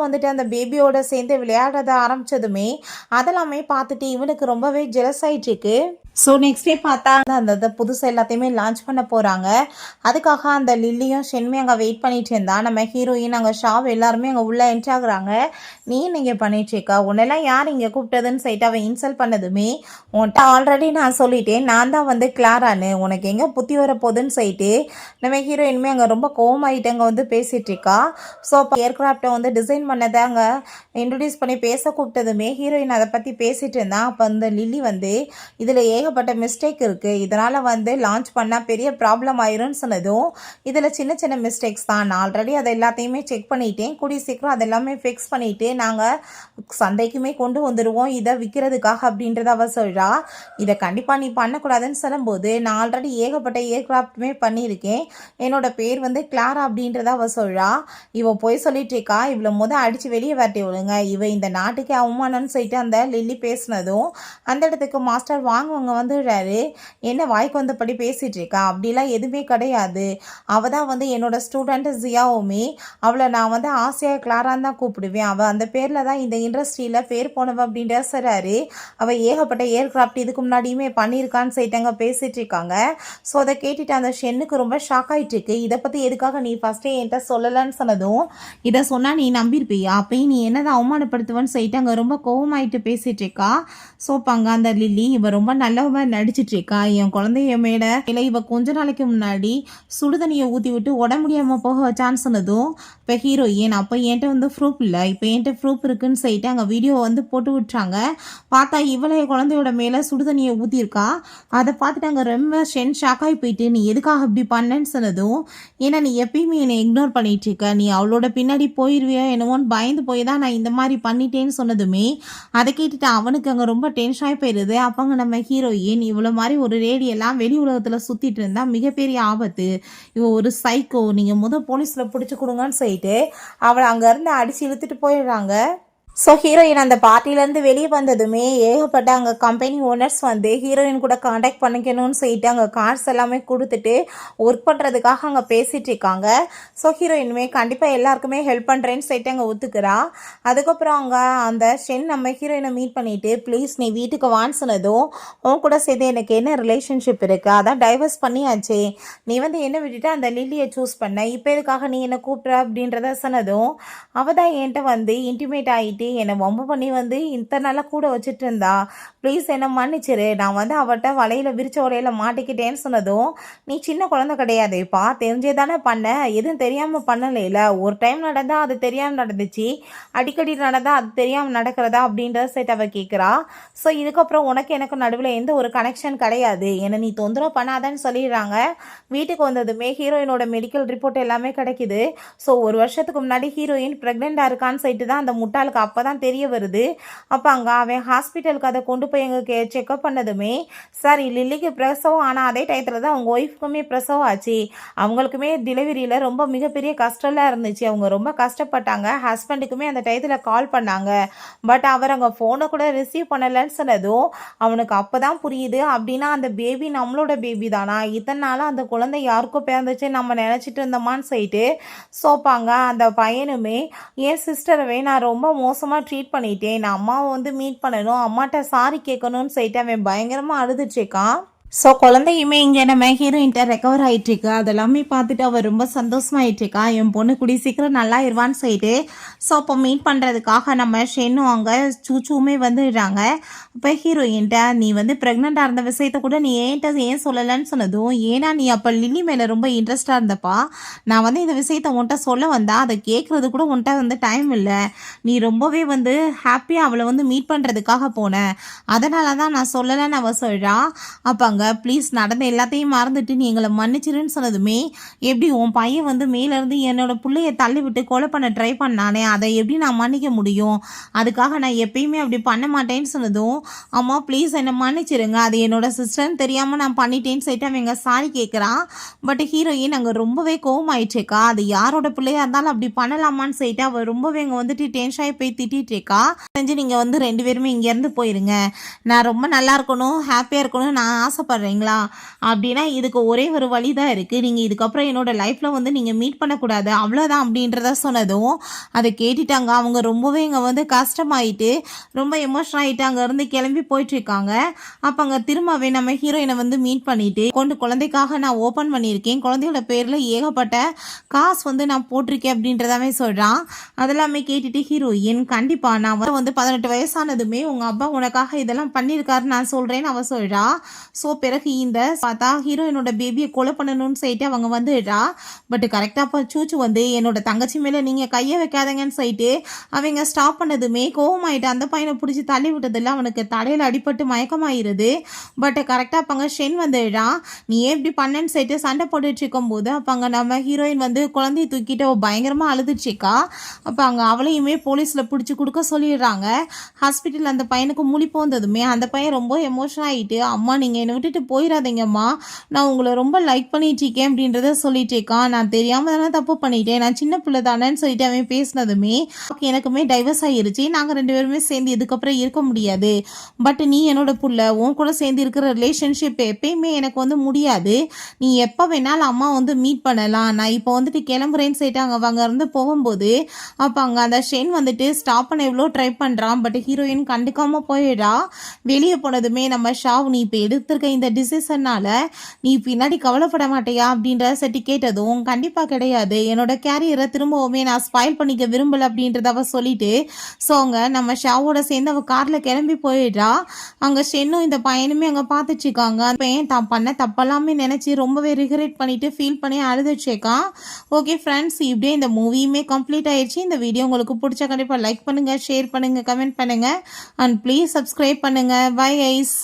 S1: வந்துட்டு அந்த பேபியோட சேர்ந்து விளையாடுறத ஆரம்பிச்சதுமே அதெல்லாமே பார்த்துட்டு இவனுக்கு ரொம்பவே ஜெலஸ் ஆயிட்டு இருக்கு. ஸோ நெக்ஸ்ட் டே பார்த்தா அந்த புதுசு எல்லாத்தையுமே லான்ச் பண்ண போகிறாங்க. அதுக்காக அந்த லில்லியும் ஷென்மே அங்கே வெயிட் பண்ணிட்டு இருந்தா. நம்ம ஹீரோயின் அங்கே ஷாப் எல்லாருமே அங்கே உள்ளே என்ட்ரு ஆகுறாங்க. நீ நீங்கள் பண்ணிட்டுருக்கா, உன்னெல்லாம் யார் இங்கே கூப்பிட்டதுன்னு சொல்லிட்டு அவன் இன்சல்ட் பண்ணதுமே உன்ட்ட ஆல்ரெடி நான் சொல்லிட்டேன், நான் தான் வந்து கிளாரான்னு, உனக்கு எங்கே புத்தி வர போகுதுன்னு சொல்லிட்டு நம்ம ஹீரோயினுமே அங்கே ரொம்ப கோவமாயிட்டு அங்கே வந்து பேசிகிட்டு இருக்கா. ஸோ அப்போ ஏர்க்ராஃப்டை வந்து டிசைன் பண்ணதை அங்கே இன்ட்ரடியூஸ் பண்ணி பேச கூப்பிட்டதுமே ஹீரோயின் அதை பற்றி பேசிகிட்டு இருந்தான். அப்போ அந்த லில்லி வந்து இதில் ஏகப்பட்ட மிஸ்டேக் இருக்குது, இதனால் வந்து லான்ச் பண்ணால் பெரிய ப்ராப்ளம் ஆயிரும்னு சொன்னதும் இதில் சின்ன சின்ன மிஸ்டேக்ஸ் தான், நான் ஆல்ரெடி அதை எல்லாத்தையுமே செக் பண்ணிட்டேன், கூடிய சீக்கிரம் அதெல்லாமே ஃபிக்ஸ் பண்ணிவிட்டு நாங்கள் சந்தைக்குமே கொண்டு வந்துடுவோம் இதை விற்கிறதுக்காக அப்படின்றத அவ சொல்கிறா. இதை கண்டிப்பாக நீ பண்ணக்கூடாதுன்னு சொல்லும்போது நான் ஆல்ரெடி ஏகப்பட்ட ஏர்க்ராஃப்ட்டுமே பண்ணியிருக்கேன், என்னோட பேர் வந்து கிளாரா அப்படின்றத அவ சொல்கிறா. இவ போய் சொல்லிட்டு இருக்கா, இவ்வளோ அடித்து வெளியே வரட்டி விடுங்க, இவ இந்த நாட்டுக்கு அவமானம்னு சொல்லிட்டு அந்த லில்லி பேசினதும் அந்த இடத்துக்கு மாஸ்டர் வாங்குவாங்க வந்துடுறாரு. என்ன வாய்க்கு வந்தபடி பேசிட்டு இருக்கா? அப்படிலாம் எதுவுமே கிடையாது. அவள் தான் வந்து என்னோட ஸ்டூடெண்ட் ஜியாவுமே. அவளை நான் வந்து ஆசையாக கிளாரான்னு தான் கூப்பிடுவேன். அவள் அந்த பேரில் தான் இந்த இண்டஸ்ட்ரியில் பேர் போனவ அப்படின்னு பேசுகிறாரு. அவள் ஏகப்பட்ட ஏர்கிராஃப்ட் இதுக்கு முன்னாடியுமே பண்ணியிருக்கான்னு சொல்லிட்டாங்க பேசிகிட்டு இருக்காங்க. ஸோ அதை கேட்டுட்டு அந்த ஷென்னுக்கு ரொம்ப ஷாக் ஆகிட்டு இருக்கு. இதை பற்றி எதுக்காக நீ ஃபஸ்ட்டே என்கிட்ட சொல்லலைன்னு சொன்னதும், இதை சொன்னால் நீ நம்பியிருப்பியா? அப்பயும் நீ என்னதான் அவமானப்படுத்துவேன்னு சொல்லிட்டு அங்கே ரொம்ப கோவமாயிட்டு பேசிகிட்டு இருக்கா. ஸோ பாங்க அந்த லில்லி இவ ரொம்ப நல்லவ நடிச்சிட்டு இருக்கா. என் குழந்தைய மேல இல்லை இவ கொஞ்ச நாளைக்கு முன்னாடி சுடுதண்ணியை ஊற்றி விட்டு உட முடியாமல் போக வச்சான்னு சொன்னதும், இப்போ ஹீரோயின் அப்போ என்கிட்ட வந்து ப்ரூஃப் இல்லை, இப்போ என்கிட்ட ப்ரூஃப் இருக்குன்னு சொல்லிட்டு அங்கே வீடியோ வந்து போட்டு விட்டுறாங்க. பார்த்தா இவளே குழந்தையோட மேலே சுடுதண்ணியை ஊற்றிருக்கா. அதை பார்த்துட்டு அங்கே ரொம்ப ஷாக்காகி போயிட்டு, நீ எதுக்காக இப்படி பண்ணேன்னு சொன்னதும், ஏன்னா நீ எப்பயுமே என்னை இக்னோர் பண்ணிட்டு இருக்க, நீ அவளோட பின்னாடி போயிடுவியோ என்னவோன்னு பயந்து போய் தான் நான் இந்த மாதிரி பண்ணிட்டேன்னு சொன்னதுமே, அதை கேட்டுட்டு அவனுக்கு அங்கே ரொம்ப டென்ஷன் ஆகி போயிடுது. அப்போங்க நம்ம ஹீரோயின் இவ்வளோ மாதிரி ஒரு ரேடியெல்லாம் வெளி உலகத்தில் சுற்றிட்டு இருந்தா மிகப்பெரிய ஆபத்து, இவ ஒரு சைக்கோ, நீங்கள் போலீஸில் பிடிச்சி கொடுங்கன்னு சொல்லிட்டு அவளை அங்கேருந்து அடித்து இழுத்துட்டு போயிடுறாங்க. ஸோ ஹீரோயின் அந்த பார்ட்டிலேருந்து வெளியே வந்ததுமே ஏகப்பட்ட அங்கே கம்பெனி ஓனர்ஸ் வந்து ஹீரோயின் கூட காண்டாக்ட் பண்ணிக்கணும்னு சொல்லிட்டு அங்கே கார்ட்ஸ் எல்லாமே கொடுத்துட்டு ஒர்க் பண்ணுறதுக்காக அங்கே பேசிகிட்டு இருக்காங்க. ஸோ ஹீரோயினுமே கண்டிப்பாக எல்லாருக்குமே ஹெல்ப் பண்ணுறேன்னு சொல்லிட்டு அங்கே ஒத்துக்கிறா. அதுக்கப்புறம் அங்கே அந்த ஷென் நம்ம ஹீரோயினை மீட் பண்ணிவிட்டு, ப்ளீஸ் நீ வீட்டுக்கு வான்னு சொன்னதும், உன் கூட சேர்த்து எனக்கு என்ன ரிலேஷன்ஷிப் இருக்குது, அதான் டைவர்ஸ் பண்ணியாச்சு, நீ வந்து என்ன விட்டுட்டு அந்த லில்லியை சூஸ் பண்ண, இப்போ எதுக்காக நீ என்னை கூப்பிட்ற அப்படின்றத சொன்னதும், அவள் தான் என்கிட்ட வந்து இன்டிமேட் ஆகிட்டு என்னை வம்பு பண்ணி வந்து இத்தனை நாளாக கூட வச்சுட்டு இருந்தா, ப்ளீஸ் என்னை மன்னிச்சிரு, நான் வந்து அவட்ட வலையில் விரிச்ச உரையில் மாட்டிக்கிட்டேன்னு சொன்னதும், நீ சின்ன குழந்தை கிடையாதுப்பா, தெரிஞ்சே தானே பண்ண, எதுவும் தெரியாமல் பண்ணலைல, ஒரு டைம் நடந்தால் அது தெரியாமல் நடந்துச்சு, அடிக்கடி நடந்தால் அது தெரியாமல் நடக்கிறதா அப்படின்றத செட் அவள் கேட்குறா. ஸோ இதுக்கப்புறம் உனக்கு எனக்கு நடுவில் எந்த ஒரு கனெக்ஷன் கிடையாது, என்னை நீ தொந்தரவு பண்ணாதன்னு சொல்லிடுறாங்க. வீட்டுக்கு வந்ததுமே ஹீரோயினோட மெடிக்கல் ரிப்போர்ட் எல்லாமே கிடைக்குது. ஸோ ஒரு வருஷத்துக்கு முன்னாடி ஹீரோயின் ப்ரெக்னெண்ட்டாக இருக்கான்னு சொல்லிட்டு தான் அந்த முட்டாளுக்கு அப்போ தான் தெரிய வருது. அப்போ அங்கே அவன் ஹாஸ்பிட்டலுக்கு அதை கொண்டு போய் எங்களுக்கு செக்அப் பண்ணதுமே, சார் லில்லிக்கு பிரசவம் ஆனால் அதே டயத்தில் தான் அவங்க ஒய்ஃபுக்குமே பிரசவம் ஆச்சு, அவங்களுக்குமே டெலிவரியில் ரொம்ப மிகப்பெரிய கஷ்டம்லாம் இருந்துச்சு, அவங்க ரொம்ப கஷ்டப்பட்டாங்க, ஹஸ்பண்டுக்குமே அந்த டயத்தில் கால் பண்ணாங்க, பட் அவர் அங்கே ஃபோனை கூட ரிசீவ் பண்ணலைன்னு சொன்னதும் அவனுக்கு அப்போ தான் புரியுது, அப்படின்னா அந்த பேபி நம்மளோட பேபி தானா, இத்தனை நாளாக அந்த குழந்தை யாருக்கும் பிறந்துச்சு நம்ம நினச்சிட்டு இருந்தோமான்னு சொல்லிட்டு சோப்பாங்க அந்த பையனுமே, என் சிஸ்டரவே நான் ரொம்ப மோசமாக ட்ரீட் பண்ணிட்டேன், நான் அம்மாவை வந்து மீட் பண்ணணும், அம்மாட்ட சாரி கேட்கணும்னு சொல்லிட்டு அவன் பயங்கரமாக அழுதுட்ருக்கான். ஸோ குழந்தையுமே இங்கே நம்ம ஹீரோயின்ட்ட ரெக்கவர் ஆகிட்டுருக்கா. அதெல்லாமே பார்த்துட்டு அவள் ரொம்ப சந்தோஷமாயிட்டுருக்கா. என் பொண்ணு கூடி சீக்கிரம் நல்லா இருவான்னு சொல்லிட்டு ஸோ அப்போ மீட் பண்ணுறதுக்காக நம்ம ஷென்னும் அங்கே சூச்சுமே வந்துடுறாங்க. இப்போ ஹீரோயின்ட்ட நீ வந்து ப்ரெக்னெண்ட்டாக இருந்த விஷயத்த கூட நீ ஏன் சொல்லலைன்னு சொன்னதும், ஏன்னா நீ அப்போ லில்லி மேலே ரொம்ப இன்ட்ரெஸ்டாக இருந்தப்பா, நான் வந்து இந்த விஷயத்த உன்ட்ட சொல்ல வந்தா அதை கேட்குறது கூட உன்ட்ட வந்து டைம் இல்லை, நீ ரொம்பவே வந்து ஹாப்பியாக அவளை வந்து மீட் பண்ணுறதுக்காக போனேன், அதனால தான் நான் சொல்லலைன்னு அவள் சொல்கிறா. அப்போ ப்ளீஸ் நடந்த எல்லாத்தையும் மறந்துட்டு நீ எங்களை மன்னிச்சிருன்னு சொன்னதுமே, எப்படி உன் பையன் வந்து மேலேருந்து என்னோட பிள்ளைய தள்ளி விட்டு கொலை பண்ண ட்ரை பண்ணானே, அதை எப்படி நான் மன்னிக்க முடியும், அதுக்காக நான் எப்பயுமே அப்படி பண்ண மாட்டேன்னு சொன்னதும், அம்மா ப்ளீஸ் என்னை மன்னிச்சிருங்க, அது என்னோட சிஸ்டர்னு தெரியாமல் நான் பண்ணிட்டேன்னு சொல்லிட்டு அவங்க சாரி கேட்குறான். பட் ஹீரோயின் அங்கே ரொம்பவே கோவமாயிட்டுருக்கா. அது யாரோட பிள்ளையா இருந்தாலும் அப்படி பண்ணலாமான்னு சொல்லிட்டு அவள் ரொம்பவே அங்கே வந்துட்டு டென்ஷனாகி போய் திட்டிகிட்டு இருக்கா. செஞ்சு நீங்கள் வந்து 2 பேருமே இங்கேருந்து போயிருங்க, நான் ரொம்ப நல்லா இருக்கணும் ஹாப்பியாக இருக்கணும் நான் ஆசைப்படுறீங்களா அப்படின்னா இதுக்கு ஒரே ஒரு வழி தான் இருக்குது, நீங்கள் இதுக்கப்புறம் என்னோட லைஃப்பில் வந்து நீங்கள் மீட் பண்ணக்கூடாது அவ்வளோதான் அப்படின்றத சொன்னதும் அதை கேட்டுட்டாங்க. அவங்க ரொம்பவே இங்கே வந்து கஷ்டமாயிட்டு ரொம்ப எமோஷனல் ஆகிட்டு அங்கேருந்து கிளம்பி போயிட்டுருக்காங்க. அப்போ அங்கே திரும்பவே நம்ம ஹீரோயினை வந்து மீட் பண்ணிவிட்டு குழந்தைக்காக நான் ஓப்பன் பண்ணியிருக்கேன், குழந்தையோட பேரில் ஏகப்பட்ட காசு வந்து நான் போட்டிருக்கேன் அப்படின்றதாவே சொல்கிறான். அதெல்லாமே கேட்டுட்டு ஹீரோயின் கண்டிப்பாக நான் வந்து 18 வயசானதுமே உங்கள் அப்பா உனக்காக இதெல்லாம் பண்ணியிருக்காரு நான் சொல்கிறேன்னு அவள் சொல்கிறா. ஸோ பிறகு இந்த பார்த்தா ஹீரோயினோட பேபியை கொலை பண்ணணும்னு சொல்லிட்டு அவங்க வந்துடுறா. பட் கரெக்டாக சூச்சு வந்து என்னோட தங்கச்சி மேலே நீங்கள் கையை வைக்காதங்கன்னு சொல்லிட்டு அவங்க ஸ்டாப் பண்ணதுமே கோவமாயிட்டு அந்த பையனை பிடிச்சி தள்ளி விட்டதில்ல, அவனுக்கு தலையில் அடிபட்டு மயக்கமாயிருது. பட் கரெக்டாக அப்போ ஷென் வந்துடுறான். நீ ஏன் இப்படி பண்ணேன்னு சொல்லிட்டு சண்டை போட்டுட்டு இருக்கும்போது அப்போ அங்கே நம்ம ஹீரோயின் வந்து குழந்தைய தூக்கிட்டு பயங்கரமாக அழுதுச்சிக்கா. அப்போ அங்கே அவளையுமே போலீஸில் பிடிச்சி கொடுக்க சொல்லிடுறாங்க. ஹாஸ்பிட்டல் அந்த பையனுக்கு முழிப்பு வந்ததுமே அந்த பையன் ரொம்ப எமோஷனல் ஆகிட்டு, அம்மா நீங்கள் என்னை விட்டு விட்டுட்டு போயிடாதீங்கம்மா, நான் உங்களை ரொம்ப லைக் பண்ணிட்டு இருக்கேன் அப்படின்றத சொல்லிட்டு இருக்கான். நான் தெரியாமல் தானே தப்பு பண்ணிட்டேன், நான் சின்ன பிள்ளை தானேன்னு சொல்லிட்டு அவன் பேசினதுமே எனக்குமே டைவர்ஸ் ஆகிருச்சு, நாங்கள் 2 பேருமே சேர்ந்து இதுக்கப்புறம் இருக்க முடியாது, பட் நீ என்னோட புள்ள, உன் கூட சேர்ந்து இருக்கிற ரிலேஷன்ஷிப் எப்பயுமே எனக்கு வந்து முடியாது, நீ எப்போ வேணாலும் அம்மா வந்து மீட் பண்ணலாம், நான் இப்போ வந்துட்டு கிளம்புறேன்னு சொல்லிட்டாங்க. அவங்க இருந்து போகும்போது அப்போ அங்கே அந்த ஷென் வந்துட்டு ஸ்டாப் பண்ண எவ்வளோ ட்ரை பண்ணுறான், பட் ஹீரோயின் கண்டுக்காமல் போயிடா. வெளியே போனதுமே நம்ம ஷாவ், நீ இப்போ எடுத்திருக்க இந்த டிசிஷன்னால நீ பின்னாடி கவலைப்பட மாட்டியா அப்படின்ற செட்டி கேட்டதும், கண்டிப்பாக கிடையாது, என்னோட கேரியரை திரும்பவுமே நான் ஸ்பாயில் பண்ணிக்க விரும்பலை அப்படின்றத அவ சொல்லிட்டு ஸோ அங்கே நம்ம ஷாவோட சேர்ந்து அவள் காரில் கிளம்பி போயிடுறா. அங்கே ஷென்னும் இந்த பையனுமே அங்கே பார்த்துச்சுக்காங்க. அந்த பையன் தான் பண்ண தப்பெல்லாமே நினச்சி ரொம்பவே ரிகரெட் பண்ணிட்டு ஃபீல் பண்ணி அழுதுச்சேக்கான். ஓகே ஃப்ரெண்ட்ஸ், இப்படியே இந்த மூவியுமே கம்ப்ளீட் ஆயிடுச்சு. இந்த வீடியோ உங்களுக்கு பிடிச்சா கண்டிப்பாக லைக் பண்ணுங்கள், ஷேர் பண்ணுங்கள், கமெண்ட் பண்ணுங்கள் அண்ட் ப்ளீஸ் சப்ஸ்கிரைப் பண்ணுங்கள். Bye guys.